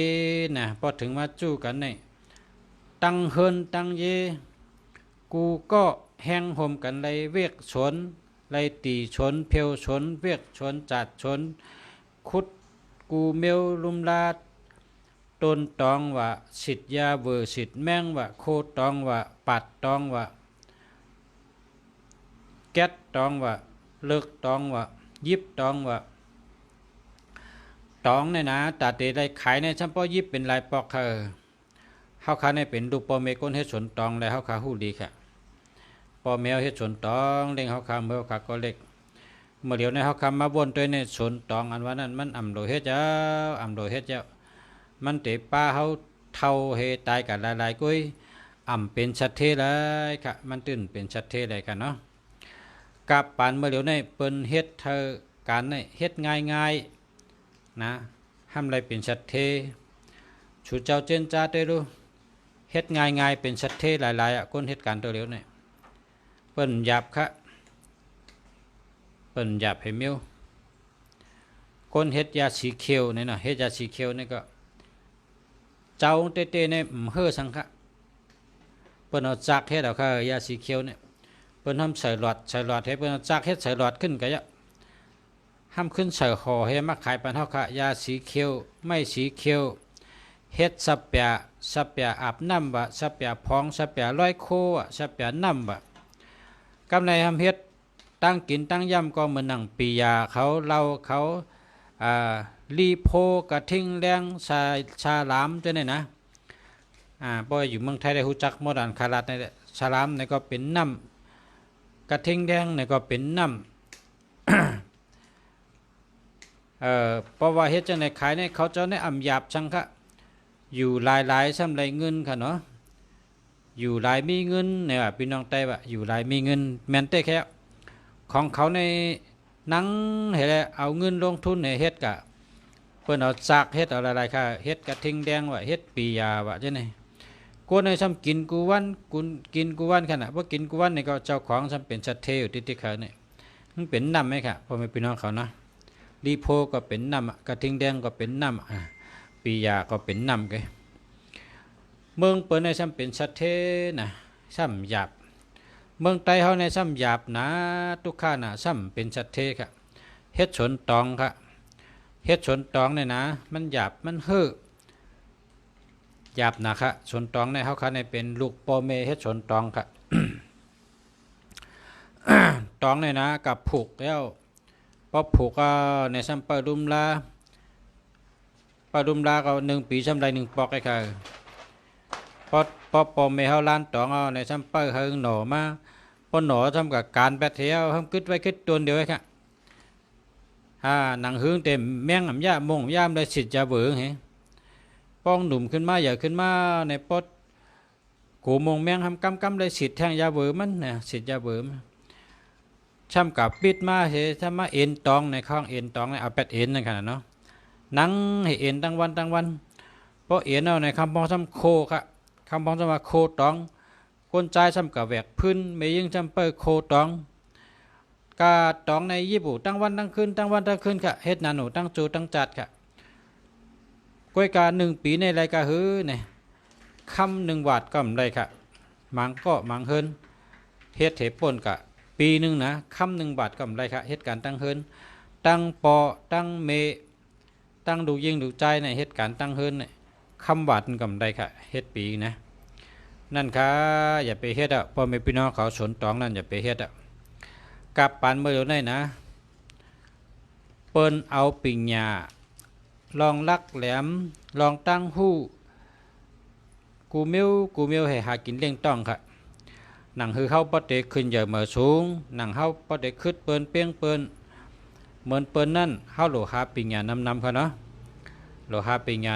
S1: นะพอถึงมาจู้กันเนี่ยตั้งเฮินตั้งเยกูก็แห้งห่มกันไรเวียกชนไรตีชนเพลชนเวียกชนจัดชนคุดกูเมลลุมลาต้นตองว่าสิทธยาเวอร์สิทธแมงว่าโคตองว่าปัดตองว่าแก๊สตองว่าเลิกตองว่ายิบตองว่าตองเนี่ยนะตัดเตได้ขายในเฉพาะยิบเป็นลายปอกเฮาขาในเป็นลูกปอเมก้นเฮ็ดสนตองแล้วเฮาขาฮู้ดีค่ะปอแมวเฮ็ดสนตองเล่งเฮาขาเมื่อขาก็เล็กเมื่อเดี๋ยวในเฮาคำมาวนตัวในสนตองอันว่านั้นมันโดเฮ็ดเจ้าโดเฮ็ดเจ้ามันเตะป้าเฮาเท่าเฮตายกันหลายๆกุ้ยเป็นชัดเทเลยค่ะมันตื่นเป็นชัดเทเลยค่ะเนาะกับปานเมื่อเดี๋ยวในเปิ้นเฮ็ดเธอการในเฮ็ดง่ายๆนะห้ามอะไรเป็นชัดเทชูเจ้าเจนจ้าเตรู้เฮ็ดง่ายๆเป็นชัดเทหลายๆคนเฮ็ดการตัวเดียวเนี่ยเปิ้นหยาบค่ะเปิ้นหยาบให้มิวคนเฮ็ดยาสีเขียวเนี่ยเนาะเฮ็ดยาสีเขียวนี่ก็เจ้าเต้ๆเนี่ยเฮ่อสังคะเปิ้นเอาจักเฮ็ดเอาค่ะยาสีเขียวเนี่ยเปิ้นทำใส่หลอดให้เปิ้นเอาจักเฮ็ดใส่หลอดขึ้นก็ยะห้ามขึ้นใส่ห่อให้มาขายปันเฮาค่ะยาสีเขียวไม่สีเขียวเฮ็ดสับเปียอาบน้ำว่าสับเปียพองสับเปียร้อยโคอ่ะสับเปียน้ำว่ากำในทำเฮ็ดตั้งกินตั้งย่ำก็เหมือนหนังปียาเขาเล่าเขาลีโพกระทิงแรงชาลามจ้ะเนี่ยนะบ่อยู่เมืองไทยได้ฮู้จักโมดานคาราดในชาลามนี่ก็เป็นน้ำกระทิงแดงนี่ก็เป็นน้ำเพราะว่าเฮ็ดจังได๋ขายเนี่ยเขาเจ้าในหยาบชังคะอยู่หลายๆซ้ำไรเงินค่ะเนาะอยู่หลายมีเงินเนี่ยพี่น้องไต้ว่าอยู่หลายมีเงินแม่นแต่แค่ของเขาในนังเฮ็ดเอาเงินลงทุนให้เฮ็ดกะเพิ่นเอาซากเฮ็ดเอาหลายๆค่ะเฮ็ดกระทิงแดงว่าเฮ็ดปียาว่าจังได๋กูในซ้ำกินกูวันกินกูวันขนาดบ่กินกูวันนี่ก็เจ้าของซ้ำเป็นชัดเทอยู่ติเขาเนี่ยมันเป็นน้ำไหมค่ะพ่อแม่พี่น้องเขานะลีโพก็เป็นน้ำกระทิงแดงก็เป็นน้ำปียาก็เป็นน้ำไงเมืองเปิ้นในซ้ำเป็นชัดเทนะซ้ำหยาบเมืองไต้เฮาในซ้ำหยาบนะทุกข้านะซ้ำเป็นชัดเทค่ะเฮ็ดสนตองค่ะเฮ็ดสนตองเนี่ยนะมันหยาบมันเฮ้อหยาบนะคะสนตองในเฮาค่ะในเป็นลูกปอเมเฮ็ดสนตองค่ะ ตองเนี่ยนะกับผูกแล้วพอผูกก็ในซ้ำปลาดุมลาก็1 ปีซ้ำไร1ปอกไอ้ค่ะพอปอเมเฮาล้านตองเอาในซ้ำเปิ้ลเฮิงหนอมาพอหนอทำกับการแบตเทียวทำกึดไว้กึดตัวเดียวไอ้ค่ะหนังหึงเต็มแมงย่ามงย่ามได้สิทธิ์จะเบื่อเหรอป้องหนุ่มขึ้นมาใหญ่ขึ้นมาในปดกูมงแมงทำกำได้สิทธิ์แทงยาเบื่อมันเนี่ยสิทธิ์ยาเบื่อช่ำกับปิดมาเหถ้ามาเอ็นตองในข้องเอ็นตองในเอาแปดเอ็นนั่นขนาดเนาะนังให้เอ็นตั้งวันเพราะเอ็นเอาในคำพ้องซ้ำโคค่ะคำพ้องซ้ำว่าโคตองคนใจซ้ำกับแหวกพื้นไม่ยิ่งซ้ำเปิดโคตองกาตองในญี่ปุ่นตั้งวันตั้งคืนค่ะเฮ็ดนาหนูตั้งจูตั้งจัดค่ะก้อยกา1 ปีในรายการฮื้อเนี่ยคำ1 วาทก็ได้ค่ะมังก็มังเฮินเฮ็ดเถป่นกะปีนึงนะคำ1 บาทก็ได้ค่ะเฮ็ดการตั้งเฮินตั้งปอตั้งเม ตั้งดูยิงดูใจในเหตุการณ์ตั้งเฮิรนเนี่ยคำหวาดกำไดค่ะเฮ็ดปีนะนั่นค่ะอย่าไปเฮ็ดอ่ะพ่อแม่พี่น้องเขาสนตองนั่นอย่าไปเฮ็ดอ่ะกับปานเมื่อเดี๋ยวนี้นะเปิ้นเอาปิงหญ้าลองลักแหลมลองตั้งหู้กูมิวให้หากินเลี้ยงต้องค่ะหนังคือเขาปเตขึ้นใหญ่เหมือสูงหนังเขาปเตขึ้นเปิ้นเปี้ยงเปิ้นเหมือนเปิ้นนั่นเขาโหลหาปิงหญ้านำเขาเนาะโลหะปิงหญ้า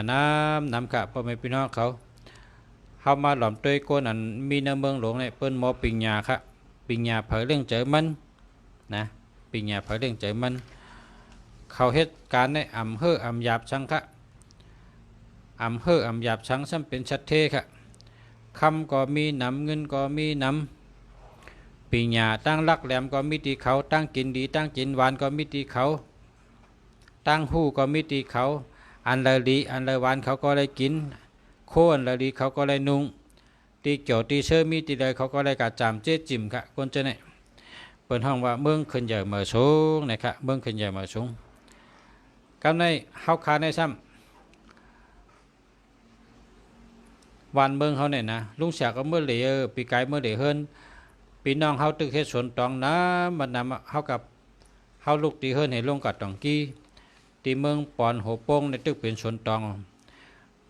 S1: นำค่ะพ่อแม่พี่น้องเขามาหลอมตัวก้นอันมีในเมืองหลวงเนี่ยเปิ้นหมอปิงหญ้าค่ะปิงหญ้าเผยเรื่องเจอมันนะปิงหญ้าเผยเรื่องเจอมันเขาเฮ็ดการในอำเภออำหยาบชังค่ะอำเภออำหยาบชังซ้ำเป็นชัดเทค่ะคำก็มีนำเงินก็มีนำปิงหญ้าตั้งลักแหลมก็มีตีเขาตั้งกินดีตั้งกินหวานก็มีตีเขาตั้งหู้ก็มีตีเขาอันละดีอันละหวานเขาก็เลยกินโคอันละดีเขาก็เลยนุ่งตีเกี่ยวตีเชื่อมีตีเลยเขาก็เลยกะจามเจ๊จิมค่ะคนเจเนี่ยเปิดห้องว่าเมืองขึ้นใหญ่เหมือสูงนะครับเมืองขึ้นใหญ่เหมือสูงกำในเฮาคาในซ้ำวันเมืองเขาเนี่ยนะลุงเสียก็เมื่อเหลียปีไก่เมื่อเหลียเฮิรนปีน้องเขาตึกเฮ็ดสวนตองนะมันนำเขากับเขาลูกตีเฮิรนให้ลงกับตองกี้ตีเมืองปอนหัวโป่งในตึกเป็นสวนตอง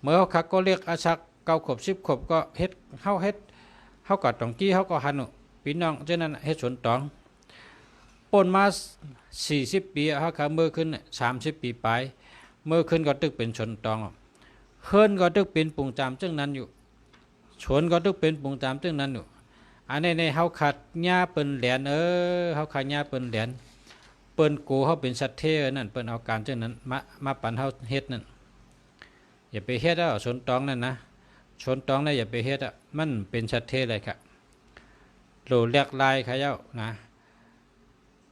S1: เมื่อเขาก็เรียกอาชักเก้าขบ10 ขบก็เฮ็ดเขากับตองกี้เขาก็หันปีน้องเจ้านั้นเฮ็ดสวนตองปนมา40 ปีเขาขาเมื่อขึ้น30 ปีไปเมื่อขึ้นก็ตึกเป็นสวนตองเฮิรนก็ตึกเป็นปุ่งจามจึงนั้นอยู่ชนก็ตึกเป็นปุ่งจามจึงนั้นอยู่อันนี้ในเขาขัดหญ้าเปิ้นแหลนเขาขัดหญ้าเปิ้นแหลนเปิ้นโกเขาเป็นสัตว์เทนั่นเปิ้นเอาการจังนั้นมาปั่นเฮาเฮ็ดนั่นอย่าไปเฮ็ดเอาชนตองนั่นนะชนตองนั่นอย่าไปเฮ็ดอ่ะมันเป็นสัตว์เทเลยครับโหลแลกลายเขาเจ้านะ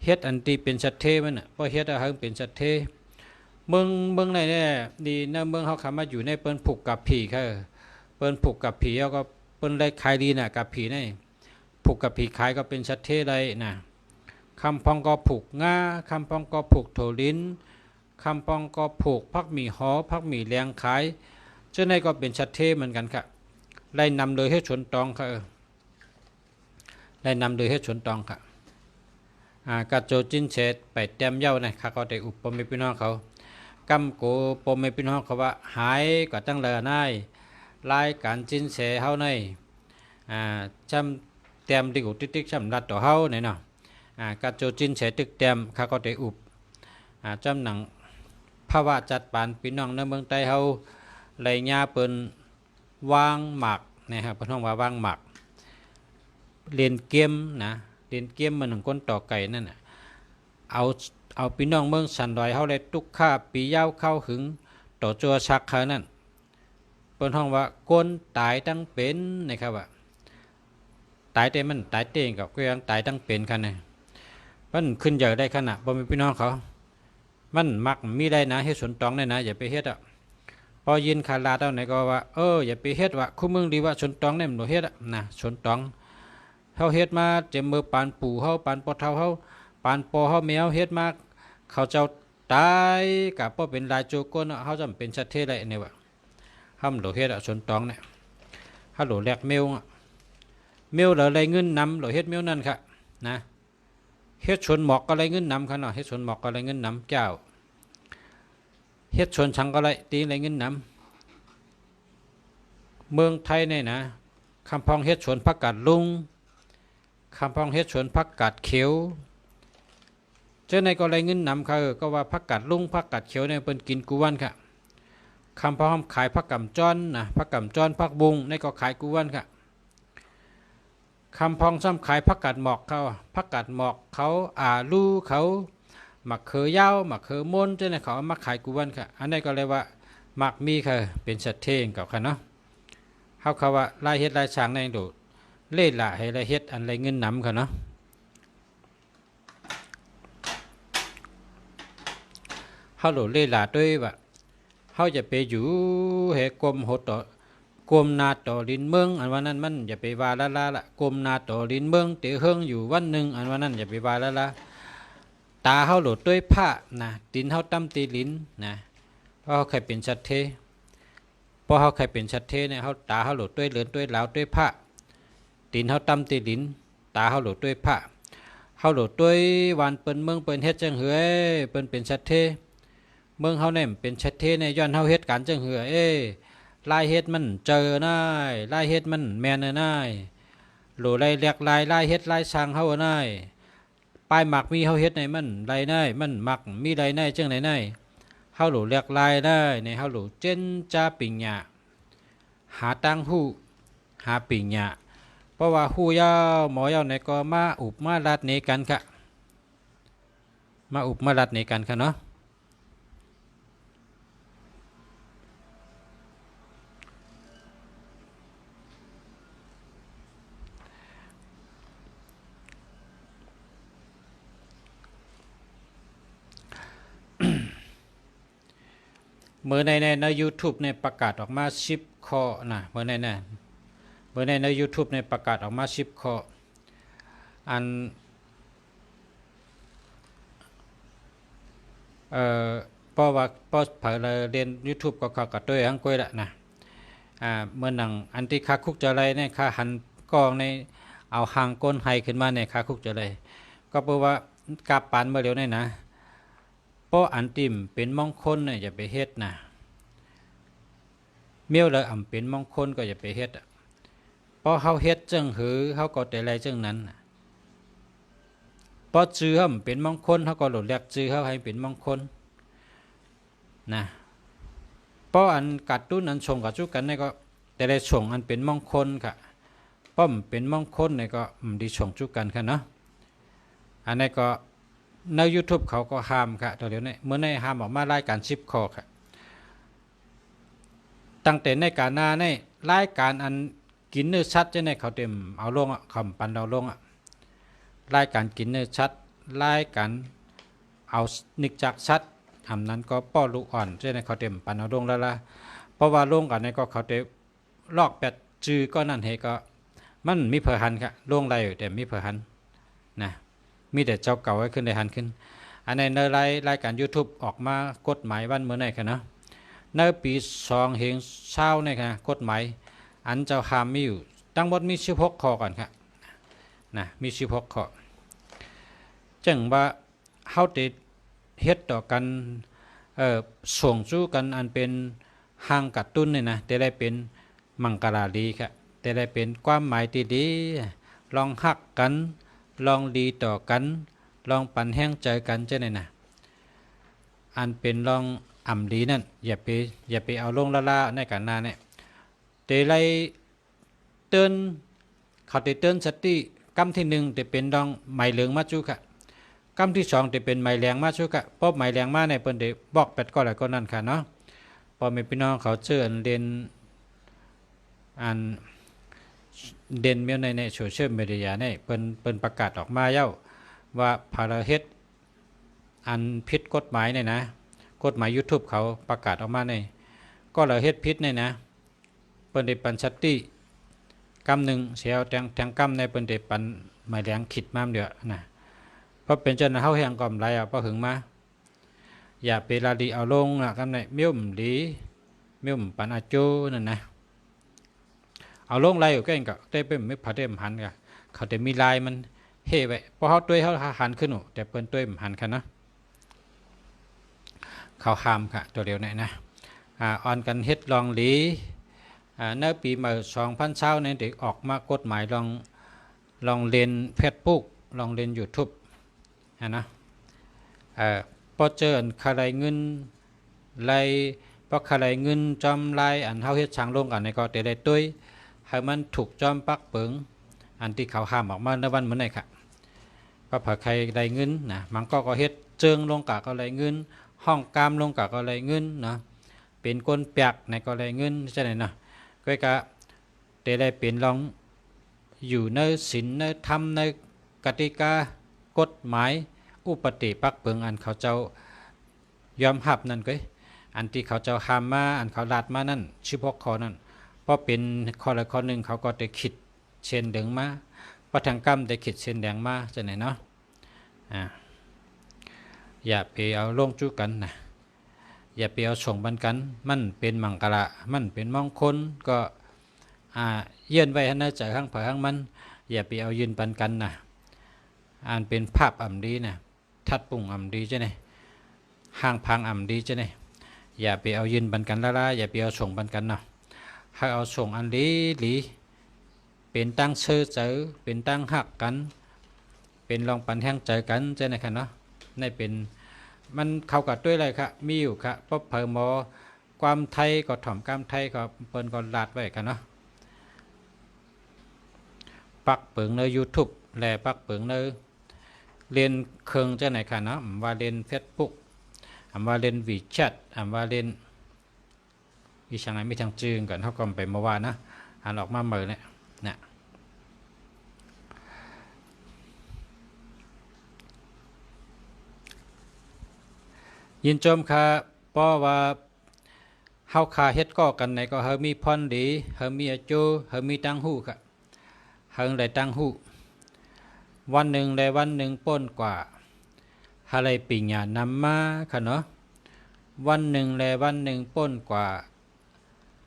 S1: เฮ็ดอันที่เป็นสัตว์เทมันน่ะบ่เฮ็ดเอาให้เป็นสัตว์เทเมืองไหนเนี่ยดีนะเมืองเฮาเข้ามาอยู่ในเปิ้นผูกกับผีค่ะเปิ้นผูกกับผีแล้วก็เปิ้นได้ขายดีน่ะกับผีนี่ผูกกับผีขายก็เป็นสัตว์เทเลยนะคำพองก็ผูกง่าคำพองก็ผูกโถลิ้นคำพองก็ผูกพักมีหอพักมีแรงขายเจ้าในก็เป็นชัดเทเหมือนกันค่ะไล่นำโดยให้ชนตองค่ะไล่นำโดยให้ชนตองค่ะกระโจจินเฉดไปเต็มเย้านะข้าก็ได้อุปปมพี่น้องเขากำโกปมพี่น้องเขาว่าหายก็ตั้งเลอนายรายการจินเฉเฮาในจำเต็มดิกุติ๊กจำรัดต่อเฮาเนี่ยเนาะกระโจจินเฉตึกเต็มข้าก็ได้อุปจำหนังภาวะจัดปานพี่น้องในเมืองใต้เฮาไหลญาเปิ้นวางหมักนะครับเพิ่นฮ้องว่าวางหมักเล่นเกมนะเล่นเกมมันของคนต่อไก่นั่นน่ะเอาพี่น้องเมืองสันดอยเฮาได้ตุกค่าปียาวเข้าหึงต่อจัวชักเขานั่นเปิ้นฮ้องว่าคนตายตั้งเป็นนะครับว่าตายแต่มันตายเต้งกับก็ยังตายตั้งเป็นคั่นน่ะมันขึ้นใหญ่ได้ขนาดบ่มีพี่น้องเขามันมักมีได้นะเฮ็ดสวนตองได้นะอย่าไปเฮ็ดอ่ะพอยินขาลาเท่าไหนก็ว่าอย่าไปเฮ็ดว่าคู่มึงดีว่าสวนตองเนี่ยมันบ่เฮ็ดอ่ะนะสวนตองเฮาเฮ็ดมาเจ็มมือปานปู่เฮาปานปอเฒ่าเฮาปานปอเฮาแมวเฮ็ดมาเขาเจ้าตายก็บ่เป็นลายโจก้นเฮาจำเป็นชัดเทได้เนี่ยว่าห้ามโหลเฮ็ดอ่ะสวนตองเนี่ยฮัลโหลแลกเมลแล้วได้เงินนำโหลเฮ็ดเมลนั่นค่ะนะเฮ็ดชนหมอกก็ไรเงินนำค่ะเนาะเฮ็ดชนหมอกก็ไรเงินนำเจ้าเฮ็ดชนชังก็ไรตีไรเงินนำเมืองไทยเนี่ยนะคำพองเฮ็ดชนผักกาดลุงคำพองเฮ็ดชนผักกาดเขียวเจ้าในก็ไรเงินนำค่ะก็ว่าผักกาดลุงผักกาดเขียวเนี่ยเป็นกินกูวันค่ะคำพองขายผักกำจ้อนนะผักกำจ้อนผักบุงในก็ขายกูวันค่ะคำพองซ้ำขายผักกาดหมอกเขาผักกาดหมอกเขาลูเขาหมักเขยยาวหมักเขยม้นเจ้าเนี่ยเขาเอามาขายกูวันค่ะอันนี้ก็เลยว่าหมักมีค่ะเป็นสัตว์เทงกับค่ะเนาะเขาว่าลายเฮ็ดลายช้างในดูเล่ละให้ลายเฮ็ดอันไรเงินนำค่ะเนาะเขาโหลเล่ละด้วยว่าเขาจะไปอยู่เหกลมโหดต่อกลมนาต่อลินเมืองอันวันนั้นมันอย่าไปว่าละกลมนาต่อลินเมืองเตะเฮิงอยู่วันหนึ่งอันวันนั้นอย่าไปว่าละตาเขาโหลดด้วยผ้านะตีนเขาตั้มตีลิ้นนะ ราะเขาเคยเป็นชัดเทเพราะเขาเคยเป็นชัดเทเนี่ยเขาตาเขาหลุดด้วยเลือนด้วยเหลาด้วยผ้าตีนเขาตำตีดินตาเขาหลุดด้วยผ้าเขาหลุดด้วยวันเปิ้นเมืองเปิ้นเฮ็ดจังเหือเปิ้นเป็นชัดเทเมืองเขาเนี่ยเป็นชัดเทในย้อนเขาเฮ็ดการจังเหือลายเฮ็ดมันเจอน่ายลายเฮ็ดมันแมนน่ายหลูลายเรียกลายเฮ็ดลายช่างเขาน่ายป้ายหมักมีเขาเฮ็ดในมันลายน่ายมันหมักมีลายน่ายจังไหนน่ายเขาหลูเรียกลายได้ในเขาหลูเจนจ้าปิงหยาหาตังหู้หาปิงหยาเพราะว่าหู้ยาวหมอยาวในก็มาอุบมาลัดในกันค่ะมาอุบมาลัดในกันค่ะเนาะเมื่อใน YouTube ในประกาศออกมา10ข้อนะเมื่อใน YouTube ในประกาศออกมา10ข้ออันเพราะว่าเพราะเผยเรียน YouTube ก็เข้ากับด้วยอังกฤษละนะเมื่อหนังอันที่คาคุกจะไรเนี่ยคาหันกองในเอาหางก้นไห้ขึ้นมาในคาคุกจะไรก็เพราะว่ากาปานเมื่อเร็วนี่นะเพราะอันติมเป็นมงคลเนี่ยอย่าไปเฮ็ดนะเมี่ยวเลยอ่ำเป็นมงคลก็อย่าไปเฮ็ดเพราะเขาเฮ็ดจังหือเขาก็แต่ไรจังนั้นเพราะจื้อเขาเป็นมงคลเขาก็หลุดเรียกจื้อเขาให้เป็นมงคลนะเพราะอันกัดตุ้นอันชงกับจุกันนี่ก็แต่ไรชงอันเป็นมงคลค่ะป้อมเป็นมงคลนี่ก็ดีชงจุกันค่ะเนาะอันนี้ก็ใน YouTube เขาก็ห้ามค่ะตอนเดี๋ยวนี้เมื่อในห้ามออกมารายการ10ข้อค่ะตั้งแต่ในการหน้าในรายการอันกินเนื้อชัดจะในเขาเต็มเอาลงคำปันเอาลงรายการกินเนื้อชัดรายการเอานิกจักชัดทำนั้นก็ป้อลูกอ่อนจะในเขาเต็มปันเอาลงแล้วล่ะเพราะว่าลงกันในก็เขาเต็มลอกแปดจือก็นั่นเหก็มันมีเผื่อหันค่ะลงไรแต่มีเผื่อหันนะมีแต่เจ้าเก่าไว้ขึ้นได้หันขึ้นอันในรายการ YouTube ออกมากฎหมายวันเมื่อไหร่ค่ะเนาะในปี2เหงเช้าเนี่ยค่ะกฎหมายอันเจ้าหามมีอยู่ตั้งหมดมี16ข้อก่อนค่ะนะมี16ข้อจังว่าเฮาติดเฮ็ดต่อกันส่งสู้กันอันเป็นห่างกัดตุ้นเนี่ยนะแต่ได้เป็นมังกราลีค่ะแต่ได้เป็นความหมายที่ดีลองฮักกันลองดีต่อกันลองปันแห้งใจกันเจ้าเนี่ยนะอันเป็นลองอ่ำดีนั่นอย่าไปเอาลงละในการนาเนี่ยเตไลเตือนเขาเตือนสติกำที่1จะเป็นดองไม้เหลืองมาจุกะกำที่2จะเป็นไม้แรงมาจุกะเพราะไม้แรงมาในเปิ้นได้บอกเป็ดก็อะไรก็นั่นค่ะเนาะพอมีพี่น้องเขาเจออันเด่นอันเด่นเมียในโซเชียลมีเดียเนี่ยเปิ้นประกาศออกมาเย้าว่าภาระเฮ็ดอันผิดกฎหมายเนี่ยนะกฎหมาย YouTube เขาประกาศออกมาเนี่ยก็เราเฮ็ดผิดเนี่ยนะเปิ้นได้ปันชัตติกำหนึ่งเสียวแทงกำในเปิ้นได้ปันหมายแรงขิดมาเดียวนะเพราะเป็นเจ้าหน้าเฮาแห่งกำไรเพราะหึงมาอย่าไปลาดีเอาลงนะกำในมิ้วมดีมิ้วมปันอาจูนั่นนะเอาลงไรอยู่ก็เองก็ได้เป็นไม่ผัดเต็มหันกันเขาแต่มีลายมันเฮ่ไว้พอเขาตัวเขาหันขึ้นหนูแต่เปิ้นตัวหันกันนะเขาห้ามค่ะตัวเดียวเนี่ยนะออนกันเฮ็ดลองหลีในปีใหม่2020เนี่ยเด็กออกมากฎหมายลองเรียนเพจปุ๊กลองเรียน YouTube นะพอเจอคาไรเงินไรเพราะคาไรเงินจอมไรอันเฮาเฮ็ดช่างลงกันในก็แต่ได้ตุ้ยให้มันถูกจอมปักเปิงอันที่เขาห้ามออกมาในวันเหมือนไหนค่ะเพราะใครได้เงินนะมันก็เฮ็ดเจิงลงกะก็ไรเงินห้องกามลงกะก็ไรเงินนะเป็นก้นเปียกในก็ไรเงินใช่ไหมนะก็กะแต่ได้เป็นลองอยู่ในศีลในธรรมในกติกากฎหมายอุปติปักเปิงอันเขาเจ้ายอมหับนั่นก็อันที่เขาเจ้าห้ามมาอันเขาลาดมานั่น16ข้อนั่นเพราะเป็นข้อละข้อหนึ่งเขาก็ได้ขิดเช่นเดิงมาพระทางกรรมได้ขิดเช่นแดงมาจะไหนเนาะอย่าไปเอาลงจุกันนะ อย่าไปเอาส่งบันกันมันเป็นมังกระมันเป็นมงคลก็เยื่อนไว้ให้น่าใจข้างเผยข้างมันอย่าไปเอายืนปันกันนะอ่านเป็นภาพอ่ำดีนะทัดปุ่งอ่ำดีใช่ไหมห่างพังอ่ำดีใช่ไหมอย่าไปเอายืนปันกันละอย่าไปเอาส่งปันกันเนาะให้เอาส่งอันดีหลีเป็นตั้งเชื่อเจอเป็นตั้งหักกันเป็นลองปันแห้งใจกันใช่ไหมครับเนาะในเป็นมันเข้ากับด้วยอะไรครับมีอยู่ครับเพราะเพิ่มมอความไทยก็ถ่อมกามไทยก็เปิ้นก็ลาดไว้กันเนาะปักเปิงใน YouTube แลปักเปิงในเรียนเครื่องเจ้าไหนค่ะเนาะว่าเรียน Facebook ว่าเรียน WeChat ว่าเรียนอีช่างไหนไม่ทางจืงก่อนเฮาก็ไปมาว่านะอ่านออกมาเหมือเนี่ยนะยินจมค่ะเพราะว่าเฮาคาเฮ็ดก่อกันในก็เฮามีพรดีเฮามีอาจูเฮามีตังหูค่ะเฮาได้ตังหูวันหนึ่งได้วันหนึ่งป้นกว่าฮาไรปิญญานำมาค่ะเนาะวันหนึ่งได้วันหนึ่งป้นกว่า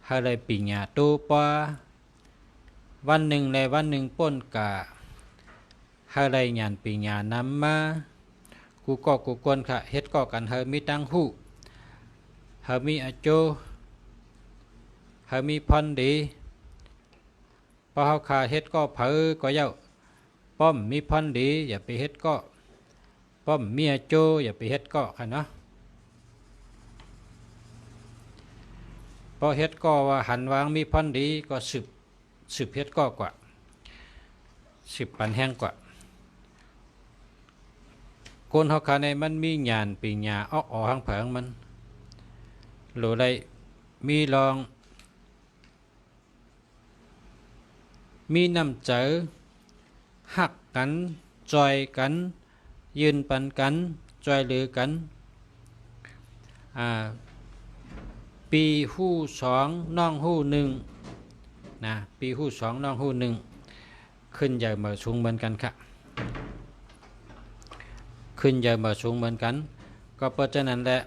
S1: ฮาไรปิญญาตูปะวันหนึ่งได้วันหนึ่งป้นกว่าฮาไรญาณปิญญานำมากูก็กูกวนค่ะเฮ็ดก็กันเฮามีตังหูเฮามีอาจูเฮามีพรดีพอเฮาขาเฮ็ดก็เผอก็เย้าป้อมมีพรดีอย่าไปเฮ็ดก็ป้อมมีอาจูอย่าไปเฮ็ดก็ค่ะเนาะพอเฮ็ดก็ว่าหันวางมีพรดีก็สืบเฮ็ดก็กว่าสืบปันแห้งกว่าคนเฮาขาในมันมีญาณปิญญาออกทางเผิงมันหรือได้มีลองมีน้ำใจหักกันจอยกันยืนปันกันจอยเหลือกันปีหู้สองน้องหู้หนึ่งนะปีหู้สองน้องหู้หนึ่งขึ้นใหญ่มาสูงเหมือนกันค่ะขึ้นใหญ่มาสูงเหมือนกันก็เพราะฉะนั้นแหละ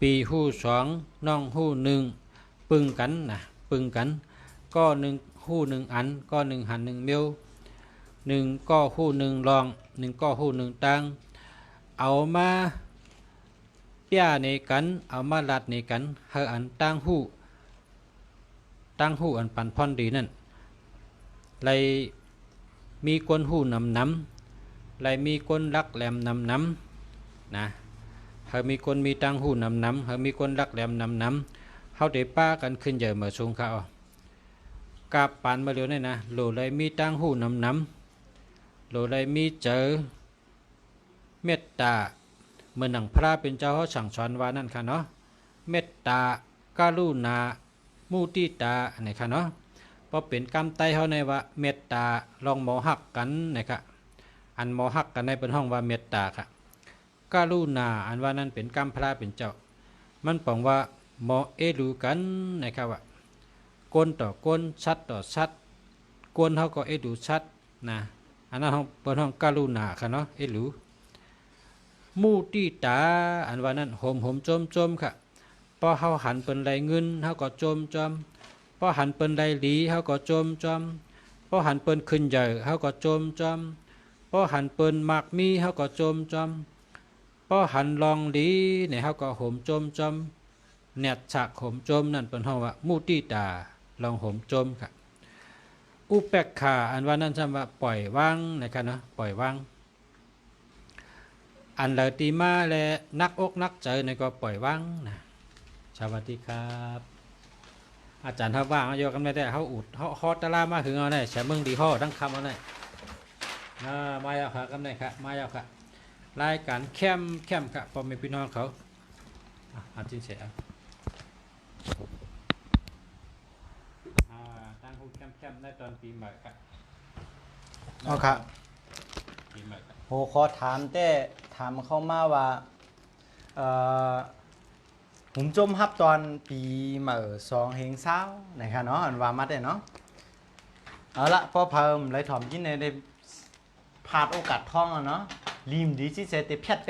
S1: ปีหู้สองน้องหู้หนึ่งปึงกันนะปึงกันก็หนึ่งหู้หนึ่งอันก็หนึ่งหันหนึ่งเมียวหนึ่งก็หู้หนึ่งรองหนึ่งก็หู้หนึ่งตังเอามาเปี้ยในกันเอามาลัดในกันเฮาอันตั้งหู้อันปันพรดีนั่นเลยมีคนหู้นำเลยมีคนรักแหลมนำนะเฮามีคนมีตั้งหู้นำเฮามีคนรักแหลมนำเฮาได้ป้ากันขึ้นเยอะมาสูงเขากาบปานมาเร็วนี่นะโหลเลยมีตั้งหู้นำโหลเลยมีเจอเมตตาเมื่อหนังพระเป็นเจ้าเขาสั่งสอนว่านั่นค่ะเนาะเมตตากรุณามุทิตาอันนี้ค่ะเนาะพอเป็นกรรมไตเขาในว่าเมตตาลองหมอหักกันนะครับอันหมอหักกันในเป็นห้องว่าเมตตาค่ะกรุณาอันว่านั่นเป็นกรรมพระเป็นเจ้ามันปองว่าหมอดูกันนะครับว่าคนต่อคนชัดต่อชัดคนเขาก็ดูชัดนะอันนั้นห้องเป็นห้องกรุณาค่ะเนาะดูมุทิตาอันว่านั้นโหมจมค่ะพอเขาหันเป็นไรเงินเขาก็จมพอหันเป็นไรหลีเขาก็จมพอหันเป็นขึ้นใหญ่เขาก็จมพอหันเป็นมากมีเขาก็จมพอหันลองดีเนี่ยเขาก็โหมจมเนียดฉากโหมจมนั่นเป็นห้องว่ามุทิตาลองโหมจมค่ะอุเปกขาอันว่านั้นใช่ว่าปล่อยวางนะครับเนาะปล่อยวางอันเลตีมาและนักอกนักใจในก็ปล่อยวางนะสวัสดีครับอาจารย์ถ้าว่างโยกันไม่ได้เขาอุดเขาฮอตตะลามาถึงเอาได้แฉเมืองดีห่อทั้งคำเอาได้มาแล้วครับกันได้ครับมาแล้วครับรายการเข้มครับพอมีพี่น้องเขาจริงเสียตั้งหูเข้มได้ตอนปีใหม่ครับ
S2: เอาครับ
S1: ปีใหม่
S2: โหขอถามแต่ถามเข้ามาว่าผมจมฮับตอนปีเหมื่อ2เฮงเศร้านะครับเนาะอันว่ามาได้เนาะเอาละพอเพิ่มเลยถ่อมยินในพาดโอกาสท่องเนาะริมดีที่เสร็จแต่แพทย์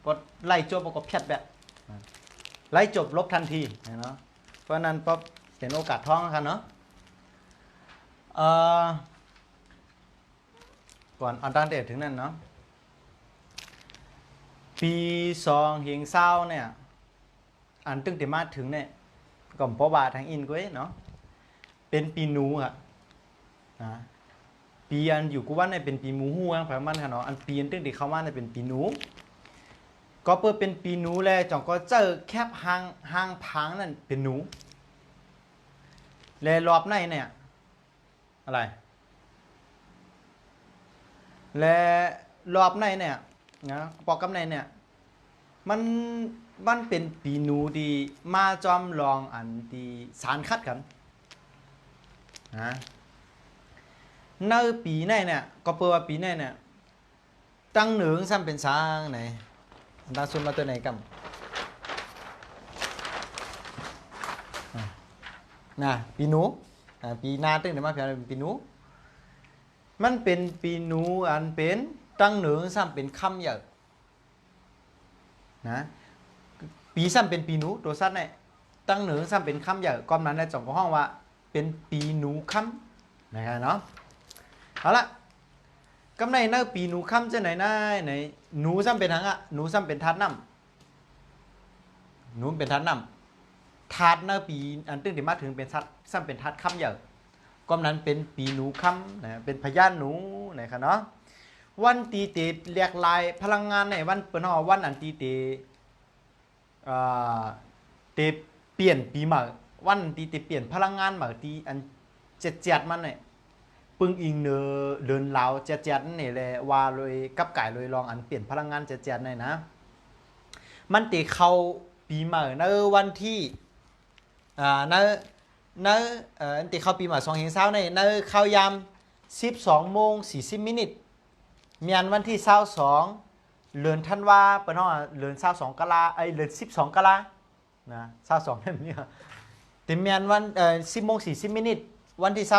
S2: ก็ไล่โจบก็แพทย์ ไล่จบลบทันทีเนาะเพราะนั้นปั๊บเป็นโอกาสท้องครับเนาะก่อนอันตั้งแต่ถึงนั้นเนาะปี2 เนี่ยอันตึงแต่มาถึงเนี่ยก่อมปอบาทางอินก้วยเนาะเป็นปีหนูอะนะปีอันอยู่กูว่าเนี่ยเป็นปีหมูฮู้แผงมันค่ะเนาะอันปีอันตึงแต่เข้ามาเนี่ยเป็นปีหนูก็เปิดเป็นปีหนูแล้วจ่องก็เจอแคบหางพังนั่นเป็นหนูแล้วรอบในเนี่ยอะไรและรอบในเนี่ยนะปอกกำในเนี่ยมันเป็นปีหนูที่มาจอมลองอันที่สารคัดกันนะในปีในเนี่ยก็เปิดว่าปีในเนี่ยตั้งเหนืองซ้ำเป็นสางไหนตั้งซุนมาตัวไหนกันนะปีหนูปีหน้าตึ้งเดี๋ยวมาเพียงปีหนูมันเป็นปีหนูอันเป็นตั้งเหนืองซ้ำเป็นคำใหญ่นะปีซ้ำเป็นปีหนูตัวสั้นเนี่ยตั้งเหนืองซ้ำเป็นคำใหญ่กอมนั้นในจ่องของห้องว่าเป็นปีหนูคำนะครับเนาะเอาละกำในเนื้อปีหนูคำจะไหนไหนหนูซ้ำเป็นทั้งอ่ะหนูซ้ำเป็นทัดน้ำหนูเป็นทัดน้ำทัดเนื้อปีอันตึ้งเดี๋ยวมาถึงเป็นทัดซ้ำเป็นทัดคำใหญ่กอมนั้นเป็นปีหนูคำนะเป็นพยานหนูนะครับเนาะวันตีเตเรียกลายพลังงานในวันเปิดหอวันอันตีเตเตเปลี่ยนปีใหม่วันตีเตเปลี่ยนพลังงานใหม่ตีอันเจ็ดมันเนี่ยปึ้งอิงเนอเดินเหลาเจ็ดนั่นนี่เลยว่าเลยกับไก่เลยลองอันเปลี่ยนพลังงานเจ็ดในนะมันตีเข้าปีใหม่ในวันที่ในอันตีเข้าปีใหม่2 ในเข้ายาม12:40เมียนวันที่22เดือนธันวาเปิดห้องเดือน22กะลาเดือน12กะลานะ22นั่นเนี่ยแต่เมียนวัน10:40วันที่22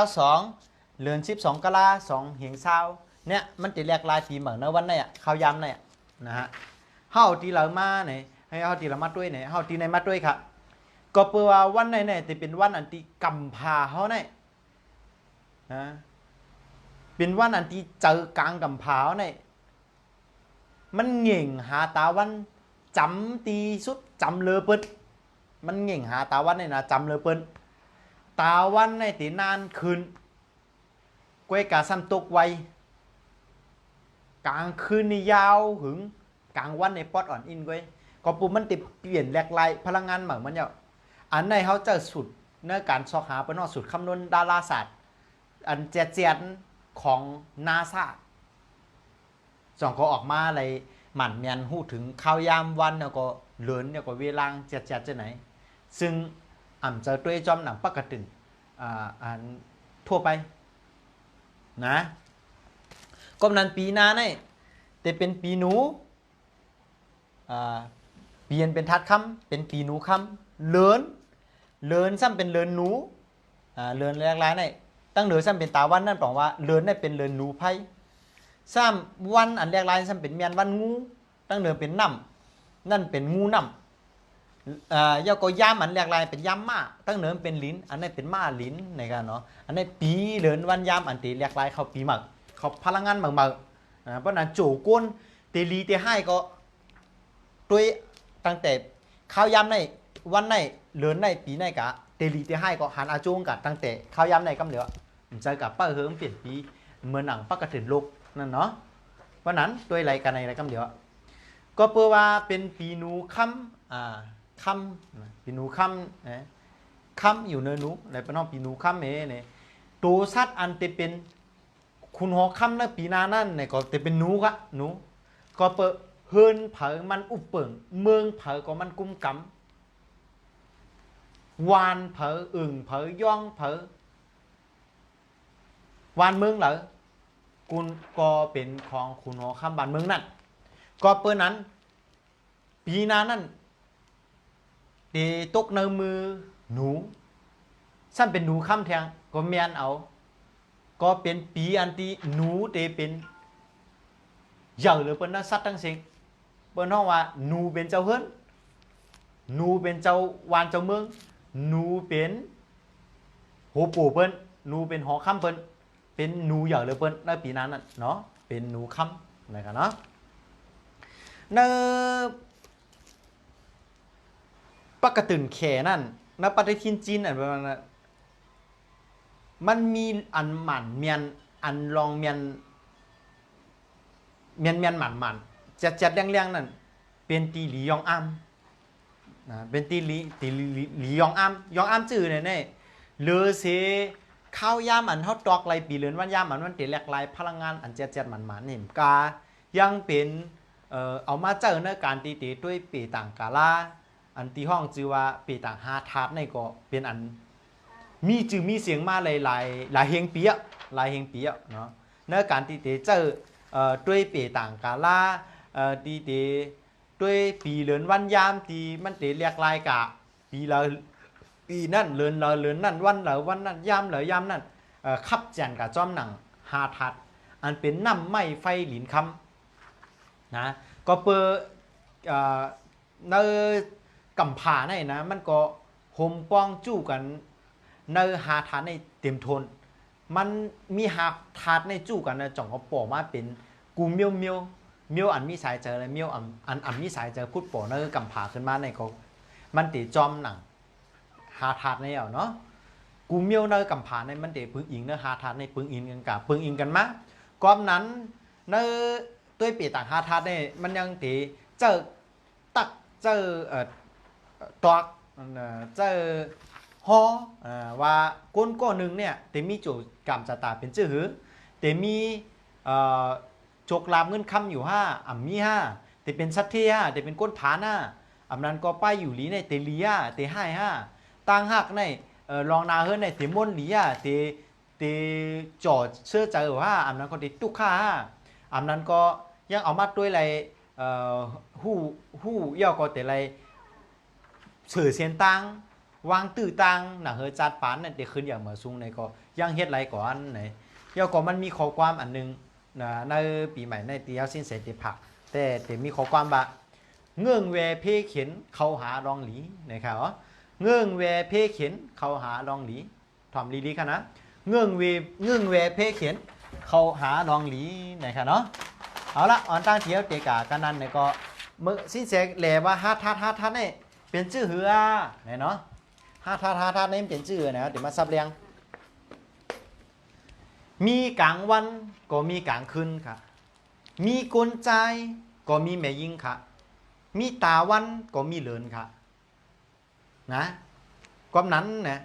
S2: เดือน12กะลา2เนี่ยมันจะเรียกลายปีเหมือนในวันนี้เข้ายามนี่นะฮะเฮาที่เรามาไหนให้เฮาที่เรามาด้วยไหนเฮาที่ไหนมาด้วยครับก็เปิดว่าวันไหนจะเป็นวันอันที่กำพาเฮาเนี่ยนะเป็นวันอันที่เจอกลางกำพร้าวเนี่ยมันเหง่งหาตาวันจำตีสุดจำเลอเปิดมันเหง่งหาตาวันเนี่ยนะจำเลอเปิดตาวันในตีนานคืนกวยกาซ้ำตกไวกลางคืนนี่ยาวหึงกลางวันในปอดอ่อนอินกวยก็ปุ๊บมันติดเปลี่ยนแหลกลายพลังงานเหมือนมันเนี่ยอันในเขาจะสุดเนื้อการซอกหาไปนอกสุดคำนวณดาราศาสตร์อันเจ็ดของนาซาจ่องเขาออกมาอะไรหมั่นเมียนหู้ถึงข้าวยามวันแล้วก็เหลือนแล้วก็เวลาเจ็ดจะไหนซึ่งอ่ำจะด้วยจอมหนังปกติอันทั่วไปนะก็นั้นปีหน้าเนี่ยแต่เป็นปีหนูเปลี่ยนเป็นทัดคำเป็นปีหนูคำเลินซ้ำเป็นเลินหนูเลินแรกๆเนี่ยตั้งเหนือซ้ำเป็นตาวันนั่นแปลว่าเลินได้เป็นเลินหนูไพ่ซ้ำวันอันแรกๆซ้ำเป็นเมียนวันงูตั้งเหนือเป็นน้ำนั่นเป็นงูน้ำยาก็ย่ามอันแรกๆเป็นย่ามม้าตั้งเหนือเป็นลิ้นอันนี้เป็นม้าลิ้นในกันเนาะอันนี้ปีเลินวันย่ามอันตีแรกๆเขาปีหมักเขาพลังงานหมักเพราะนั้นโจก้นเตลีเตให้ก็ด้วยตั้งแต่ข้าวยามในวันในเลินในปีในกะเตลีเตให้ก็หันอาจงกับตั้งแต่ข้าวยามในกำเหลือใจกับป้าเฮิงเปลี่ยนปีเหมือนหนังปกติโลกนั่นเนาะเพราะนั้นด้วยไรกันในไรกำเหลือก็เพื่อว่าเป็นปีนูค่ำค่ำปีนูค่ำค่ำอยู่เนินนูในปนองปีนูค่ำเนี่ยตัวสัตว์อันเตเป็นคุณหอค่ำในปีนานั่นเนี่ยก็เตเป็นนูกะนูก็เปิดเฮินเผอมันอุปเปิงเมืองเผอก็มันกุ้มกำวานเผออึ่งเผอย่องเผอวานเมืองเหรอกุนก็เป็นของคุณหอคำบานเมืองนั่นก็เปิดนั้นปีนานั่นตีตกในมือหนูซ้ำเป็นหนูคำแทงก็เมียนเอาก็เป็นปีอันที่หนูเตเป็นใหญ่หรือเป็นนักสัตว์ทั้งสิ้นเปิ้นห้องว่าหนูเป็นเจ้าเฮิรน หนูเป็นเจ้าวานเจ้าเมืองหนูเป็นโหปู่เปิ้นหนูเป็นหอค่ำเปิ้นเป็นหนูเหยาเลยเปิ้นในปีนั้นน่ะเนาะเป็นหนูค่ำนะครับเนาะในปกติแขนั่นในปฏิทินจีนอันประมาณนั้นมันมีอันหมันเมียนอันลองเมียนหมันจัดแรงๆนั่นเป็นตีหลียองอ้ำนะเป็นตีหลียองอ้ำจื่อเนี่ยเลือเสข้าวยามอันเฮาตอกไรปีเลือนวันยามอันมันเตแหลกลายพลังงานอันจัดหมันนี่กายังเป็นเอามาเจอในการตีด้วยปีต่างกาลาอันที่ห้องชื่อว่าปีต่างหาทัดในก็เป็นอันมีจื่อมีเสียงมาหลายเฮงเปียเนาะในการตีเจอด้วยปีต่างกาลาตีด้วยปีเลือนวันยามที่มันเตแหลกลายกะปีนั่นเลือนนั่นวันนั่นยามนั่นขับแจนกับจอมหนังหาทัดอันเป็นน้ำไม้ไฟหลินคำนะก็เปิดในกำผาในนะมันก็โฮมป้องจู้กันในหาทัดในเต็มทนมันมีหาทัดในจู้กันนะจ่องเขาปอมาเป็นกูเมียวอันมีสายเจอเลยเมียวอันมีสายเจอพูดปอในกำผาขึ้นมาในก็มันติจอมหนังหาทัดในเอาเนาะกูเมียวในกำผาในมันเตปึงอิงเนื้อหาทัดในปึงอิงกันกับปึงอิงกันมาก้อมนั้นในตัวปีต่างหาทัดในมันยังเตเจอตักเจอตอกเจอฮอว่าก้นก้อนหนึ่งเนี่ยเตมีโจกรรมจตาเป็นชื่อหือเตมีโจกลามเงินคำอยู่ห้าอ่ำมีห้าเตเป็นสัตเทียเตเป็นก้นผาหน้าอำนั้นก็ป้ายอยู่หลีในเตลียเตให้ห้าตั้งหักในลองนาเฮิรในเตมนหลีเตจอดเชื่อใจว่าอำนั้นก็เตตุกข้าอำนั้นก็ยังเอามาด้วยอะไรหู้ย่อก็แต่อะไรเสือเสียนตังวางตื้อตังหนังเฮจัดปานนั่นเตขึ้นอย่างเหมือนซุงในก็ยังเฮ็ดไรก่อนไหนย่อก็มันมีข้อความอันนึงในปีใหม่ในตีเอาสิ้นเสร็จตีผักแต่มีข้อความว่าเงื่องแวเพเข็นเขาหารองหลีนะครับเงื่องแวเพเข็นเขาหารองหลีถอมลีค่ะนะเงื่องแวเพเข็นเขาหารองหลีนะครับเนาะเอาละอ่อนตั้งเที่ยวเตกากันนั้นเนี่ยก็เมื่อสิ้นเสร็จแหล่ว่าฮาทัดเนี่ยเป็นชื่อเหือเนี่ยเนาะฮาทัดเนี่ยเป็นชื่อนะเดี๋ยวมาซับเรียงมีกลางวันก็มีกลางคืนค่ะมีกลใจก็มีแม่ยิงค่ะมีตาวันก็มีเลินค่ะนะความนั้นนะ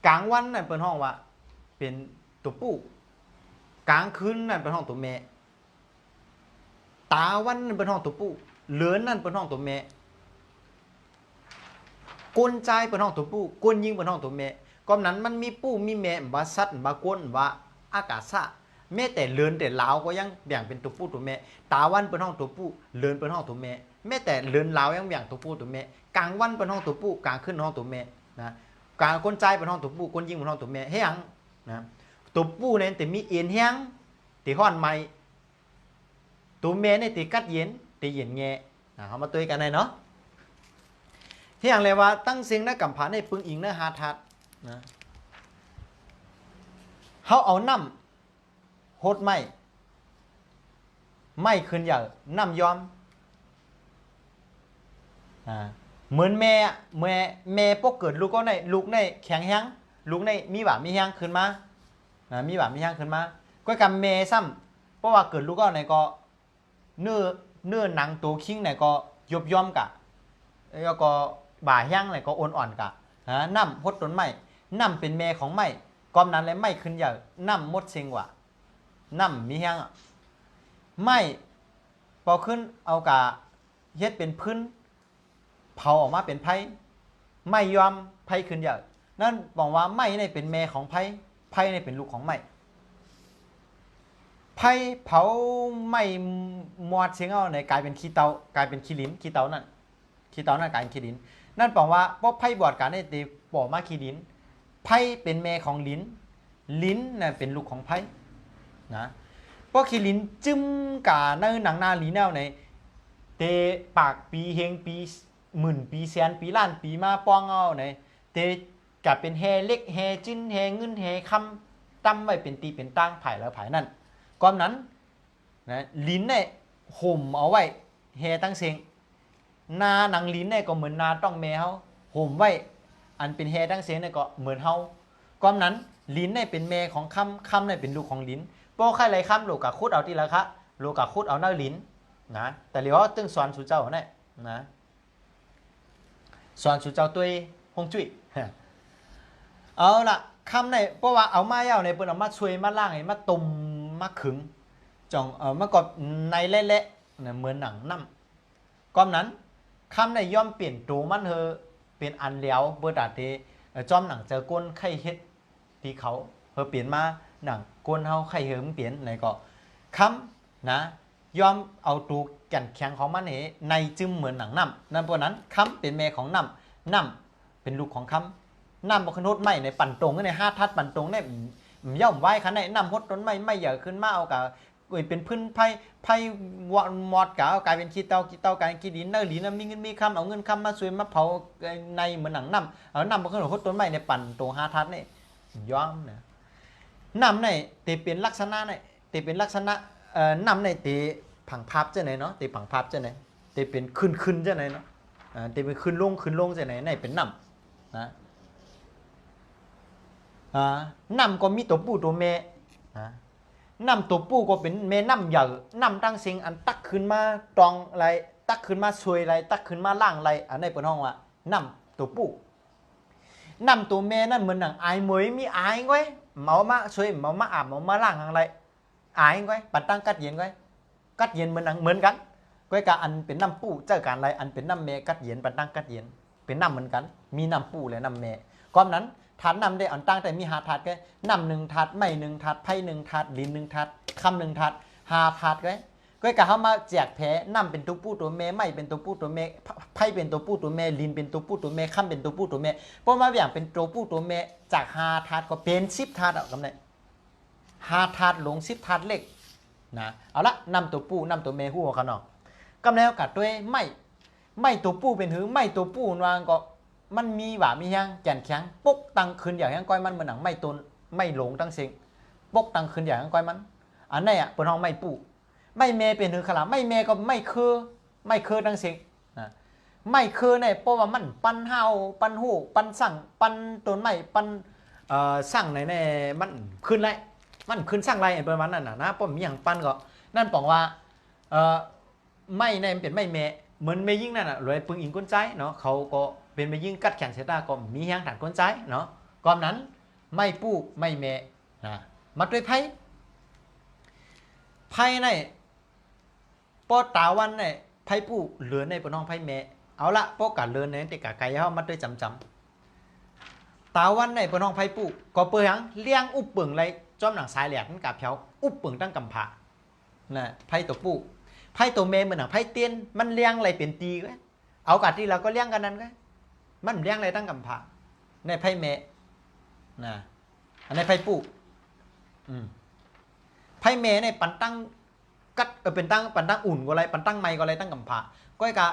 S2: กลางวันนั่นเป็นห้องว่าเป็นตัวผู้กลางคืนนั่นเป็นห้องตัวแม่ตาวันนั่นเป็นห้องตัวผู้เลินนั่นเป็นห้องตัวแม่กลใจเป็นห้องตัวผู้กลยิงเป็นห้องตัวแม่ความนั้นมันมีผู้มีแม่ว่าสัตว์ว่ากลว่าอากาศะแม้แต่เลินแต่ลาวก็ยังแบ่งเป็นตัวผู้ตัวแม่ตาวันเป็นห้องตัวผู้เลินเป็นห้องตัวแม่แม้แต่เลินลาวยังแบ่งตัวผู้ตัวแม่กลางวันเป็นห้องตัวผู้กลางคืนห้องตัวแม่นะกลางก้นใจเป็นห้องตัวผู้ก้นยิงเป็นห้องตัวแม่เฮียงนะตัวผู้เนี่ยแต่มีเอ็นเฮียงตีห้อนไม้ตัวแม่เนี่ยตีกัดเย็นตีเย็นแง่นะเขามาตัวกันเลยเนาะเฮียงเลยว่าตั้งเสียงนักกำผาในปึงอิงเนื้อหาทัดนะเขาเอาน้ำโหดไม่ขึ้นอย่างน้ำยอมเหมือนแม่ปกเกิดลูกก็ในลูกในแข็งแห้งลูกในมีหวานมีแห้งขึ้นมามีหวานมีแห้งขึ้นมาก็กำแม่ซ้ำเพราะว่าเกิดลูกก็ในก็เนื้อหนังตัวคิงในก็ยบย่อมกะแล้วก็บ่าแห้งในก็อ่อนกะน้ำหดต้นไม้น้ำเป็นแม่ของไม้ก้อมนั้นเลยไม่ขึ้นอย่างน้ำมดเซิงว่ะน้ำมีแห้งไม่พอขึ้นเอากะเฮ็ดเป็นพื้นเผาออกมาเป็นไผ่ไม่ยอมไผ่ขึ้นอย่างนั่นบอกว่าไม้ในเป็นแม่ของไผ่ในเป็นลูกของไม้ไผ่เผาไม่มอดเสียงเอาในกลายเป็นขี้เตากลายเป็นขี้ลิ้นขี้เตานั่นกลายเป็นขี้ลิ้นนั่นบอกว่าเพราะไผ่บอดการในตีบอกมาขี้ลิ้นไผ่เป็นแม่ของลิ้นน่ะเป็นลูกของไผ่นะเพราะขี้ลิ้นจึ้มกาในหนังนาลีแนวในเตปากปีเฮงปี หมื่นปีแสนปีล้านปีมาป้องเอาไหนเตกะเป็นแฮเล็กแฮจิ้นแฮเงินแฮคำตั้มไว้เป็นตีเป็นตั้งไผ่แล้วไผ่นั่นก้อมนั้นนะลิ้นเนี่ยห่มเอาไว้แฮตั้งเสียงนาหนังลิ้นเนี่ยก็เหมือนนาต้องแมวห่มไว้อันเป็นแฮตั้งเสียงเนี่ยก็เหมือนเฮาก้อมนั้นลิ้นเนี่ยเป็นแม่ของคำเนี่ยเป็นลูกของลิ้นโป้ใครไรคำโลกะคุดเอาทีละคะโลกะคุดเอาหน้าลิ้นนะแต่เดี๋ยวตึงสอนสู่เจ้าเนี่ยนะสอนสู่เจ้าตัวฮงจุ้ยเอาล่ะคำในเพราะว่าเอามาเอาในเปิ้นเอามาช่วยมาล่างให้มาตุ่มมาขึงจ่องมาก็ในเละๆเนี่ยเหมือนหนังน้ำก้อมนั้นคำในย่อมเปลี่ยนตัวมันเธอเป็นอันแล้วเบอร์ดาเตจอมหนังเจอก้นไข่เฮ็ดที่เขาเธอเปลี่ยนมาหนังก้นเฮาไข่เหิมเปลี่ยนในก็คำนะยอมเอาตัวแก่นแข็งของมันในจึงเหมือนหนังน้ำนั่นเพราะนั้นคำเป็นแม่ของน้ำเป็นลูกของคำน้ำบกขึ้นโทษไม่ในปั่นตรงใน5 ทัดปั่นตรงเนี่ยย่อมไว้คันในน้ำฮดต้นไม่ใหญ่ขึ้นมาเอากับเป็นพื้นไผ่วอดมอดกากลายเป็นขี้เตากลายเป็นขี้ดินเนื้อหลีน้ำมีเงินมีคำเอาเงินคำมาช่วยมาเผาในเหมือนหนังน้ำเอาน้ำบกขึ้นโทษต้นไม้ในปั่นตรง5 ทัดเนี่ยย้อมเนี่ยน้ำในเตเป็นลักษณะเนี่ยเตเป็นลักษณะน้ำในเตผังภาพเจ้าไหนเนาะเตผังภาพเจ้าไหนเตเป็นขึ้นเจ้าไหนเนาะเตเป็นขึ้นลงเจ้าไหนในเป็นน้ำนะน้ำก็มีตัวผู้ตัวแม่น้ำตัวผู้ก็เป็นแม่น้ำใหญ่น้ำตั้งสิ่งอันตักขึ้นมาตองอะไรตักขึ้นมาช่วยอะไรตักขึ้นมาล่างอะไรอันนี้เป็นห้องว่าน้ำตัวผู้น้ำตัวแม่นั่นเหมือนหนังอายมวยมีอายไว้เมามาช่วยเมามาอาบเมามาล่างอะไรอายไว้ปัดตั้งกัดเย็นไว้กัดเย็นเหมือนหนังเหมือนกันก็กับอันเป็นน้ำผู้เจ้าการอะไรอันเป็นน้ำแม่กัดเย็นปัดตั้งกัดเย็นเป็นน้ำเหมือนกันมีน้ำผู้และน้ำแม่ก้อนนั้นถาดนำได้อันตั้งแต่มี5 ถาดก็นำ1 ถาดไม่1 ถาดไผ่1 ถาดลิ้น1 ถาดคำ1 ถาด5 ถาดก็กะเขามาแจกแพ้นำเป็นตัวผู้ตัวแม่ไม่เป็นตัวผู้ตัวแม่ไผ่เป็นตัวผู้ตัวแม่ลิ้นเป็นตัวผู้ตัวแม่คำเป็นตัวผู้ตัวแม่เพราะมาอย่างเป็นตัวผู้ตัวแม่จาก5 ถาดก็เป็น10 ถาดเอากำไร5 ถาดลง10 ถาดเล็กนะเอาละนำตัวผู้นำตัวแม่หัวเขาเนาะกำไรเอากัดด้วยไม่ตัวผู้เป็นหือไม่ตัวผู้วางก็มันมีว่ามียังแก่นแข็งปกตังคืนอย่างก้อยมันเหมือนหนังไม่ตนไม่หลงตั้งเสียงปกตังคืนอย่างก้อยมันอันนี้อ่ะเป็นห้องไม่ปูไม่เมเป็นหือขลาไม่เมก็ไม่คือตั้งเสียงไม่คือเนี่ยเพราะว่ามันปันเฮาปันหูปันสั่งปันต้นไม้ปันสั่งในมันขึ้นไรมันขึ้นสั่งไรประมาณนั้นนะเพราะมีอย่างปันก็นั่นบอกว่าไม่ในมันเป็นไม่เมเหมือนเมยิ่งนั่นอ่ะเลยปึงอิงก้นใจเนาะเขาก็เป็นไปยิ่งกัดแขนเสตาก็มีแห้งฐานก้นใจเนาะก่อนนั้นไม่ปูไม่เมนะมาด้วยไพ่ในปอตาวันในไพ่ปูเหลือในปน้องไพ่เมเอาละปอการเลือนในเด็กกะไก่เขามาด้วยจำตาวันในปน้องไพ่ปูก็เปลืองเลี้ยงอุบเปิงไรจอมหนังสายแหลกนั่นกับเพียวอุบเปิงตั้งกำผานะไพ่ตัวปูไพ่ตัวเมเหมือนหนังไพ่เตี้ยนมันเลี้ยงอะไรเป็นตีก็เอากัดที่เราก็เลี้ยงกันนั้นก็มันเลี้ยงอะไรตั้งกำผาในไพ่เมนะอันในไพ่ปูไพ่เมในปันตั้งกัดเป็นตั้งปันตั้งอุ่นก็อะไรปันตั้งไม้ก็อะไรตั้งกำผาก็ไอ้กะ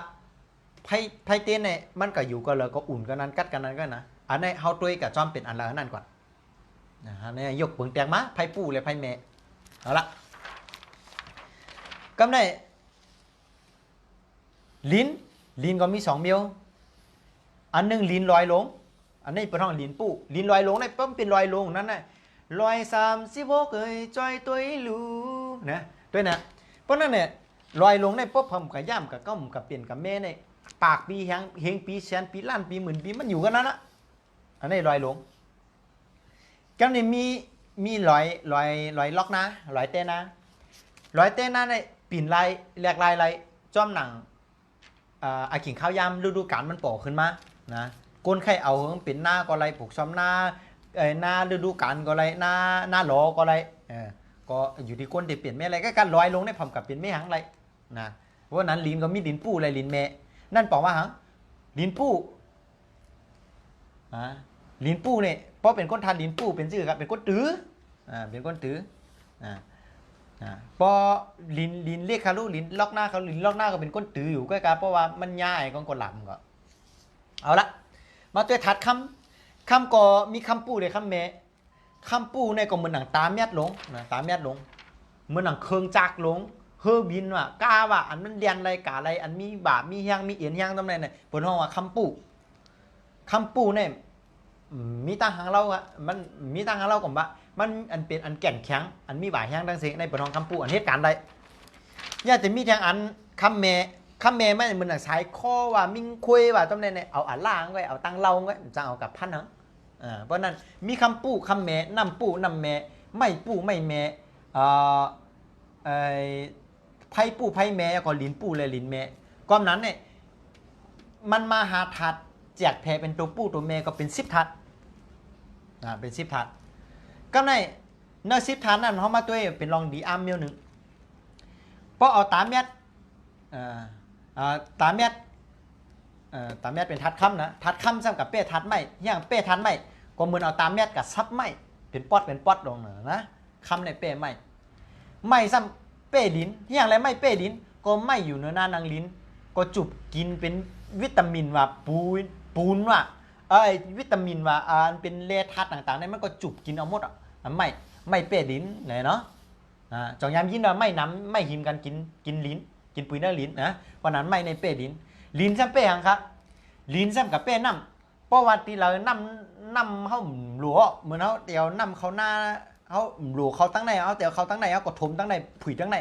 S2: ไพ่เตี้ยนเนี่ยมันก็อยู่ก็เลยก็อุ่นกันนั้นกัดกันนั้นก็นะอันนี้เฮาตัวกับจอมเป็นอันละนั่นก่อนนะฮะเนี่ยยกเปิงแตงมาไพ่ปูเลยไพ่เมเอาละกำไรลิ้นก็มี2 เมียวอันนึงลิ้นลอยลงอันนี้เป็นห้องลิ้นปูลิ้นลอยลงในปั๊มเป็นลอยลงนั่นน่ะ136เอ้ยจอยตัวลูนะด้วยนะเพราะนั่นเนี่ยลอยลงในปุ๊บผมกับย่ำกับก้มกับเปลี่ยนกับแม่ในปากปีเฮงปีแสนปีล้านปีหมื่นปีมันอยู่กันนั่นนะอันนี้ลอยลงกันนี่มีลอยล็อกนะลอยเต้นะลอยเต้นะในปีนลายแหลกลายจ้อมหนังอากิ่งข้าวยำฤดูกาลมันโผล่ขึ้นมานะก้นไข่เอาเหิงเป็นหน้าก็ไรผูกซ้อมหน้าฤดูกาลก็ไรหน้าหลอก็ไรก็อยู่ที่ก้นเดี๋ยวเปลี่ยนแม่อะไรก็การลอยลงในผมกับเปลี่ยนแม่หังไรนะเพราะนั้นลิ้นก็มีลิ้นปูอะไรลิ้นแม่นั่นบอกว่าหังลิ้นปูลิ้นปูเนี่ยเพราะเป็นก้นทานลิ้นปูเป็นชื่อครับเป็นก้นตื้อเป็นก้นตื้อพอลิ้นเรียกคารุลิ้นล็อกหน้าเขาลิ้นล็อกหน้าก็เป็นก้นตื้ออยู่ก็การเพราะว่ามันย่ายก้นกดหลับก็ เอาละมาตัวทัดคำก็มีคำปูเลยคำแม่คำปูในก็เหมือนหนังตาเมียดลงนะตาเมียดลงเหมือนหนังเคืองจักลงเฮอบินว่ากาว่าอันมันเรียนอะไรกาอะไรอันมีบาปมีเฮียงมีเอียนเฮียงตำไหนเนี่ยเปิดห้องว่าคำปูเนี่ยมีตั้งหางเราอะมันมีตั้งหางเราก่อนว่ามันอันเป็นอันแก่นแข็งอันมีบาปเฮียงดังเสียในเปิดห้องคำปูอันเหตุการณ์ใดย่าจะมีทางอันคำแม่ไม่เหมือนหนังสายข้อว่ามิ่งคุยว่าตำไหนเนี่ยเอาอันล่างไว้เอาตั้งเราไว้จะเอากับพันนังเพราะนั้นมีคำปูคำแม่นำปูนำแม่ไม่ปูไม่แม่ไพ่ปูไพ่แม่ก็ลิ้นปูเลยลิ้นแม่ก้อมนั้นเนี่ยมันมาหาทัดแจกแพรเป็นตัวปูตัวแม่ก็เป็น10 ทัดเป็น10 ทัดก็ใน10 ทัดนั้นเขามาตัวเป็นลองดีอาร์มเมียวหนึ่งเพราะเอาตาเม็ดตาเม็ดเป็นทัดค่ำนะทัดค่ำซ้ำกับเป้ทัดไม่อย่างเป้ทัดไม่ก็เหมือนเอาตาเม็ดกับซับไม่เป็นป๊อดลงนะคำในเป้ไม่ซ้ำเป้ลิ้นอย่างไรไม่เป้ลิ้นก็ไม่อยู่เนื้อหน้านางลิ้นก็จุบกินเป็นวิตามินว่าปูนว่าวิตามินว่าเป็นเลทัดต่างๆนี่มันก็จุบกินเอาหมดไม่เป้ลิ้นไหนเนาะจองยามยินว่าไม่น้ำไม่หิมกันกินลิ้นกินปุ๋ยเนื้อลิ้นนะเพราะนั้นไม่ในเป้ลิ้นซ้ำเป้หังครับลิ้นซ้ำกับเป้น้ำเพราะว่าที่เราน้ำเขาหลัวเหมือนเขาเดี๋ยวน้ำเขาหน้าเขาหลัวเขาตั้งในเอาแต่เขาตั้งในเขาก็ถมตั้งในผุยตั้งใน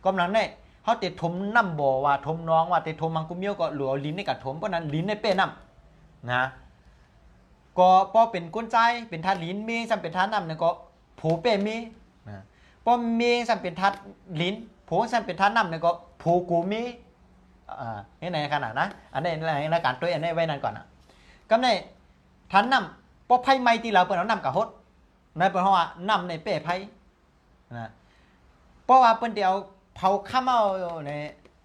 S2: ก็นั้นเนี่ยเขาเตะถมน้ำบ่อว่าถมน้องว่าเตะถมมังกุเมียวก็หลัวลิ้นในกับถมเพราะนั้นลิ้นในเป้น้ำนะก็พอเป็นก้นใจเป็นท่าลิ้นมีซ้ำเป็นท่าน้ำเนี่ยก็โผเป้มีนะพอมีซ้ำเป็นท่าลิ้นโผซ้ำเป็นท่าน้ำเนี่ยก็โผกูมีนี่ในขนาดนะอันนี้ในการตัวอันนี้ไว้นั่นก่อนนะก็ในท่านน้ำพอไพ่ไม้ที่เราเปิดเอาน้ำกับฮดในเปิดห้องว่าน้ำในเป้ไพ่นะเพราะว่าเปิ้นเดียวเผาข้ามเอาเนี่ย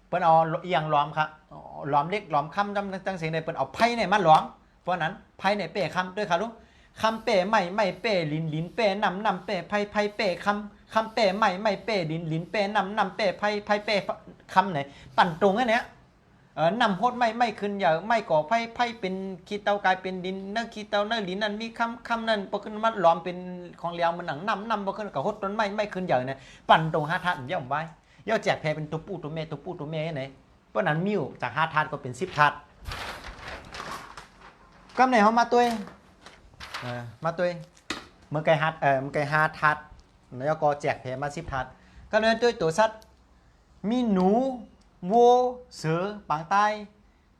S2: เปิ้นเอาเอียงล้อมครับล้อมเล็กล้อมค่ำจังเสียงในเปิ้นเอาไพ่เนี่ยมาล้อมเพราะนั้นไพ่ในเป้ค่ำด้วยครับลูกคำเป้ไม่เป้ลิ้นเป้น้ำเป้ไพ่เป้คำเป้ไม่เป้ลิ้นเป้น้ำเป้ไพ่เป้คำไหนปั่นตรงอันเนี้ยนำโพดไม่ขึ้นอย่างไม่ก่อไพ่เป็นขี้เตากลายเป็นดินนั่นขี้เตานั่นลิ้นนั่นมีคำนั่นพอขึ้นมาล้อมเป็นของเลี้ยงมันหนังนำพอขึ้นกับโคตรต้นไม่ขึ้นอย่างเนี่ยปั่นตรง5 ทัดย่อมไว้ย่อแจกแพรเป็นตัวปูตัวแม่ไหนเพราะนั้นมิ้วจาก5 ทัดก็เป็น10 ทัดก็ไหนเขามาตัวเมื่อไก่5 ทัดแล้วก็แจกแพรมา10 ทัดก็เลยตัวสัตว์มีหนูวัวเสือปางใต้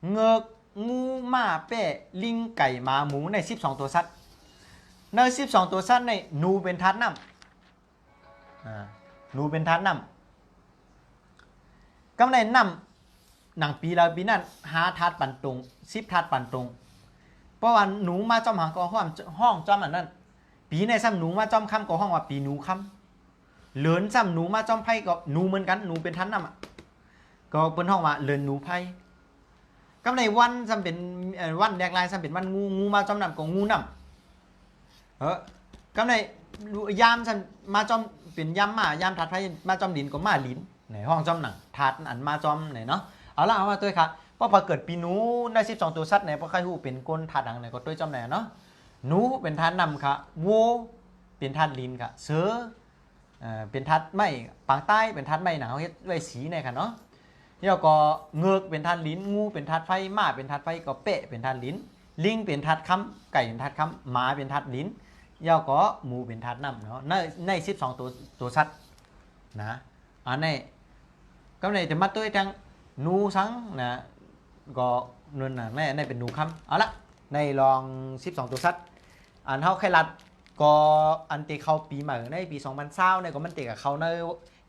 S2: เงือกงูม้าเป้ลิงไก่หมาหมูใน12 ตัวสัตว์ใน12 ตัวสัตว์ในหนูเป็นทัดน้ำหนูเป็นทัดน้ำกำในน้ำหนังปีเราปีนั้น5 ทัดปันตรง10 ทัดปันตรงเพราะว่าหนูมาจอมหางก็ห้องจอมอันนั้นปีในซ้ำหนูมาจอมค่ำก็ห้องว่าปีหนูค่ำเหลือนซ้ำหนูมาจอมไพ่ก็หนูเหมือนกันหนูเป็นทัดน้ำก็เป็นห้องว่าเลือนหนูไพ่ก็ในวันซ้ำเป็นวันแรกลายซ้ำเป็นวันงูมาจอมน้ำก็งูน้ำก็ในยามซ้ำมาจอมเป็นยามทัดไพ่มาจอมดินก็มาลิ้นในห้องจอมหนังทัดอันมาจอมไหนเนาะเอามาตัวค่ะเพราะพอเกิดปีหนูใน12 ตัวสัตว์ไหนเพราะใครหูเป็นก้นทัดดังไหนก็ตัวจอมไหนเนาะหนูเป็นทัดนำค่ะวัวเป็นทัดลิ้นค่ะเสือเป็นทัดไม้ปางใต้เป็นทัดไม้หนาวเฮ็ดไว้สีในค่ะเนาะแล้วก็เงือกเป็นทัดลิ้นงูเป็นทัดไฟม้าเป็นทัดไฟก็เปะเป็นทัดลิ้นลิงเป็นทัดคำไก่เป็นทัดคำหมาเป็นทัดลิ้นแล้วก็หมูเป็นทัดน้ำเนาะใน12 ตัวสัตว์นะอันนี้ก็ในจะมาตัวจังหนูสังนะก็นั่นน่ะในเป็นหนูคำเอาละในลอง12 ตัวสัตว์อันเท่าไข่รัดก็อันตีเข้าปีใหม่ในปี2020เนี่ยก็มันตีกับเขาใน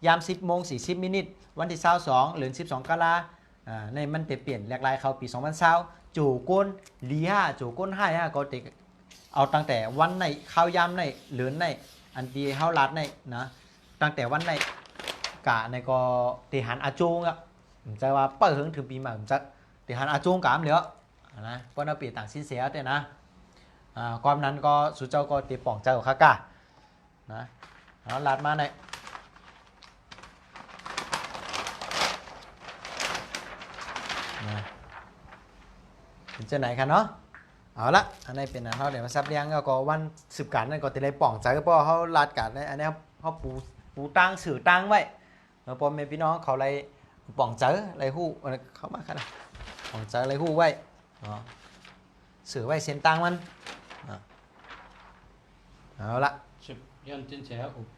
S2: ยาม 10:40 นวันที่22หรือ12 กรกฎาคมในมันเปลี่ยนแลกลายเขาปี2020จู่ก้นลีห้าจู่ก้นห้าก็ติเอาตั้งแต่วันในข้าวยามในหรือในอันที่เฮาลัดในนะตั้งแต่วันในกะในก็ติหันอาจงอ่ะผมจะว่าเปิดถึงปีใหม่ผมจะติหันอาจงกามเหลือนะเพราะเราเปลี่ยนต่างสินเสียแต่นะความนั้นก็สุเจ้าก็ติป่องเจ้าค่ะกะนะเอาลัดมาในเป็นเจ้าไหนคะเนาะ เอาละอันนี้เป็นอันเฮาเดี๋ยวมาซับเลี้ยงแล้วก็วันสืบการนั่นก็จะได้ป่องใจก็เพราะเฮาลาดกันในอันนี้เฮาปูตั้งสื่อตั้งไว้แล้วพอแม่พี่น้องเขาเลยป่องเจอเลยฮู้เข้ามากันนะป่องเจอเลยฮู้ไว้สื่อไว้เส้นตั้งมันเอาละ
S1: ชุบย้อนจินเฉอุบ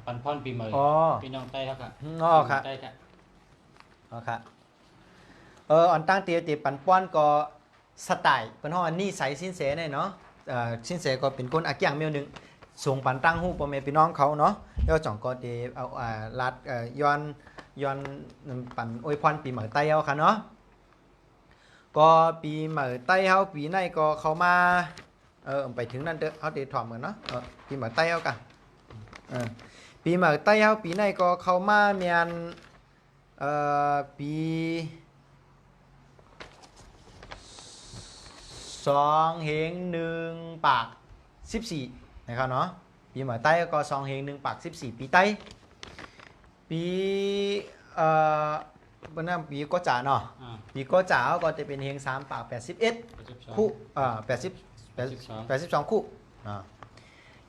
S1: ปันพรปีใหม่
S2: อ๋อ
S1: พี่น้องใต้ครับค่ะ
S2: อ๋อครับ
S1: ใต้ค่ะ
S2: เอาค่ะอันตั้งเตียปันป้อนก็สไตล์เป็นห้องอันนี้ใส่สินเสเนี่ยเนาะสินเสก็เป็นคนอักอย่างเมียวหนึ่งส่งปันตั้งหูพ่อแม่พี่น้องเขาเนาะแล้วจ่องก็เดเอาลัดย้อนปันอวยพรปีใหม่ไต้เอาค่ะเนาะก็ปีใหม่ไต้เฮาปีในก็เขามาไปถึงนั่นเด้อเฮาเดถ่อมกันเนาะปีใหม่ไต้เฮากันปีใหม่ไต้เฮาปีในก็เขามาเมียนปี2 เฮง 1 ปาก 14นะครับเนาะปีใหม่ใต้ก็2 เฮง 1 ปาก 14ปีใต้ปีเป็นน้ำปีก็จ่าเนาะปีก็จ่าก็จะเป็นเฮง3 ปาก 81 คู่82 คู่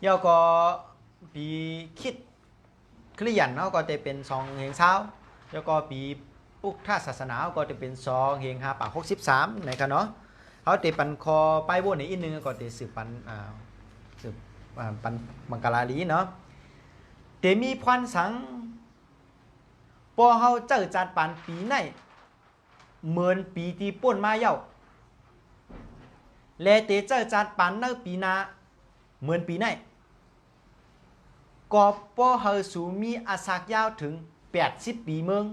S2: แล้วก็ปีคิดคริยันเนาะก็จะเป็น2 เฮงเช้าแล้วก็ปีปุกท่าศาสนาก็จะเป็น2 เฮง 5 ปาก 63นะครับเนาะเขาเตปันคอไปบนอีกนึงก็เตสืบปันปันมังกรลาลีเนาะเตมีพรสังพอเขาเจอจัดปันปีไหนเหมือนปีที่ป่นมาเย้าและเตเจอจัดปันในปีหน้าเหมือนปีไหนก็พอเขาสูมีอาศักยาวถึง80 ปีเมือง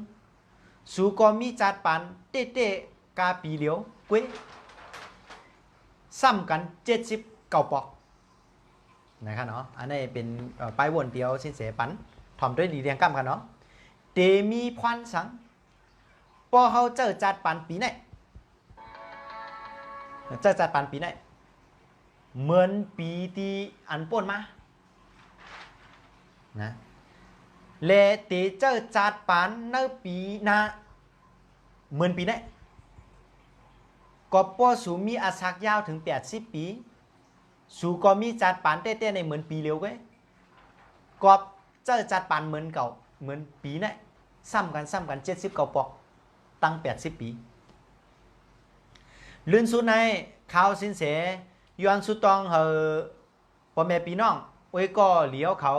S2: สูก็มีจัดปันเตะกาปีเหลียวเว้ยซ้ำกัน79 ปอกนะครับเนาะอันนี้เป็นป้ายวนเดียวสินเสปันทำด้วยดีเรียงกั้มกันเนาะเตมีพรสังพอเขาเจอจัดปันปีไหนเจอจัดปันปีไหนเหมือนปีที่อันป่นมานะและเตเจอจัดปันในปีหน้าเหมือนปีไหนก็ป้อสูมีอาศักยาวถึง80 ปีสูก็มีจัดปันเต้ๆในเหมือนปีเร็วไว้ก็เจอจัดปันเหมือนเก่าเหมือนปีไหนซ้ำกัน79 ปอกตั้ง80 ปีลื่นสุดในข่าวสินเสย้อนสุดตองพ่อแม่พี่น้องโอ้ยก็เหลียวเขา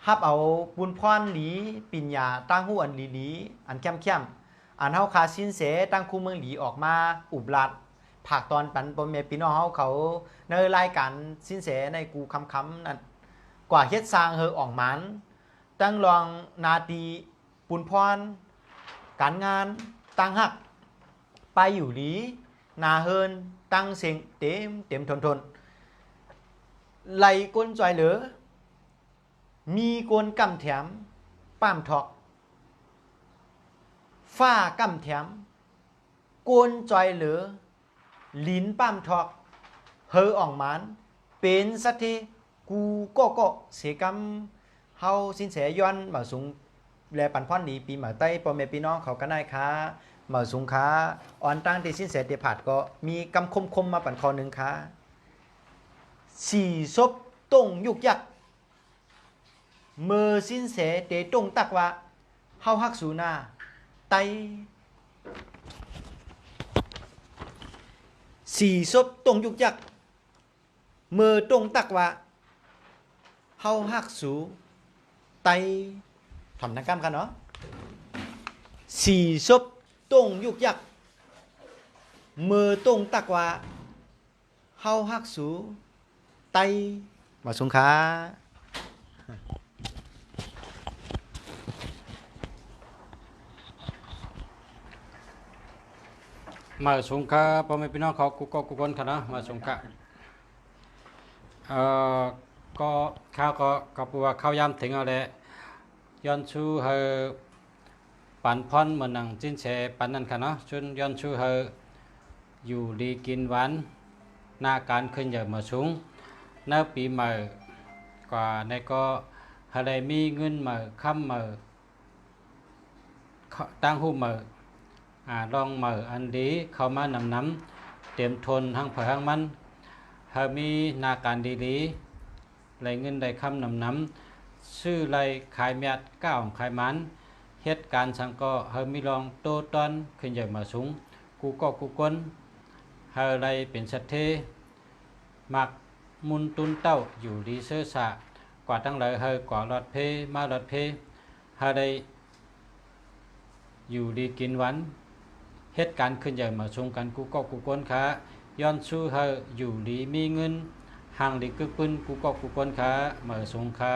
S2: ฮับเอาบุญพรหลีปิญญาตั้งหูอันหลีอันเข้มอันเฮาคาสินเสตั้งคู่เมืองหลีออกมาอุบลัดภาคตอนปันพ่อแม่พี่น้องเขาในรายการสินเสในกูคำนั่นกว่าเฮ็ดสร้างออกมันตั้งรองนาตีปุญพรการงานตั้งหักไปอยู่หลีนาเฮินตั้งเสียงเต็มทนไหลก้นจอยเหลือมีกวนกำแถมป้ามทอกฝ้ากำแถมกวนจอยเหลือลิ้นป้ามทอกอ่องมันเป็นสัตทีกูก็เสียกำเฮาสินแสย้อนมาสูงแลปันพ่อนดีปีมาใต้พ่อแม่พี่น้องเขาก็ได้ค้ามาสูงค้าอ่อนตั้งที่สินแสเดผัดก็มีกำคมมาปันคอหนึ่งค้าสี่ศพตรงยุกยักมือสินแสเตตรงตักว่าเฮาฮักสูนาไตสี่ศพตรงยุกยักมือตรงตักว่าเฮาฮักสูไตทำนักกรรมกันเนาะสี่ศพตรงยุกยักมือตรงตักว่าเฮาฮักสูไตมาสงขา
S1: มาสงขาพ่อแม่พี่น้องเขากุกคนค่ะเนาะมาสงขาก็ข้าวก็ปูว่าข้าวยำถึงเอาแหละย้อนชูปันพรเหมือนหนังจินเฉปันนั่นค่ะเนาะชุนย้อนชูอยู่ดีกินหวานหน้าการขึ้นใหญ่มาสูงเนื้อปีใหม่กว่าในก็อะไรมีเงินมาค้ำมาตั้งหูมาลองมาอันดีเข้ามานำ เตรียมทนทั้งเผยทั้งมันเฮามีนาการดีลีไหลเงินได้คำนำชื่อไหลขายเมียดก้าวขายมันเหตุการณ์สังก็เฮามีลองโตตอนขึ้นใหญ่มาสูงกูก็กูก้นเฮาไหลเป็นสัตเทมักมุนตุนเต้าอยู่ดีเสื้อสะกว่าตั้งหลายเฮากว่าหลอดเพมาหลอดเพเฮาได้อยู่ดีกินวันเหตุการณ์ขึ้นใหญ่มาสูงกันกูก็กูก้นขาย้อนสู้เฮาอยู่ดีมีเงินห่างดีกึกปืนกูก็กูก้นขามาสูงขา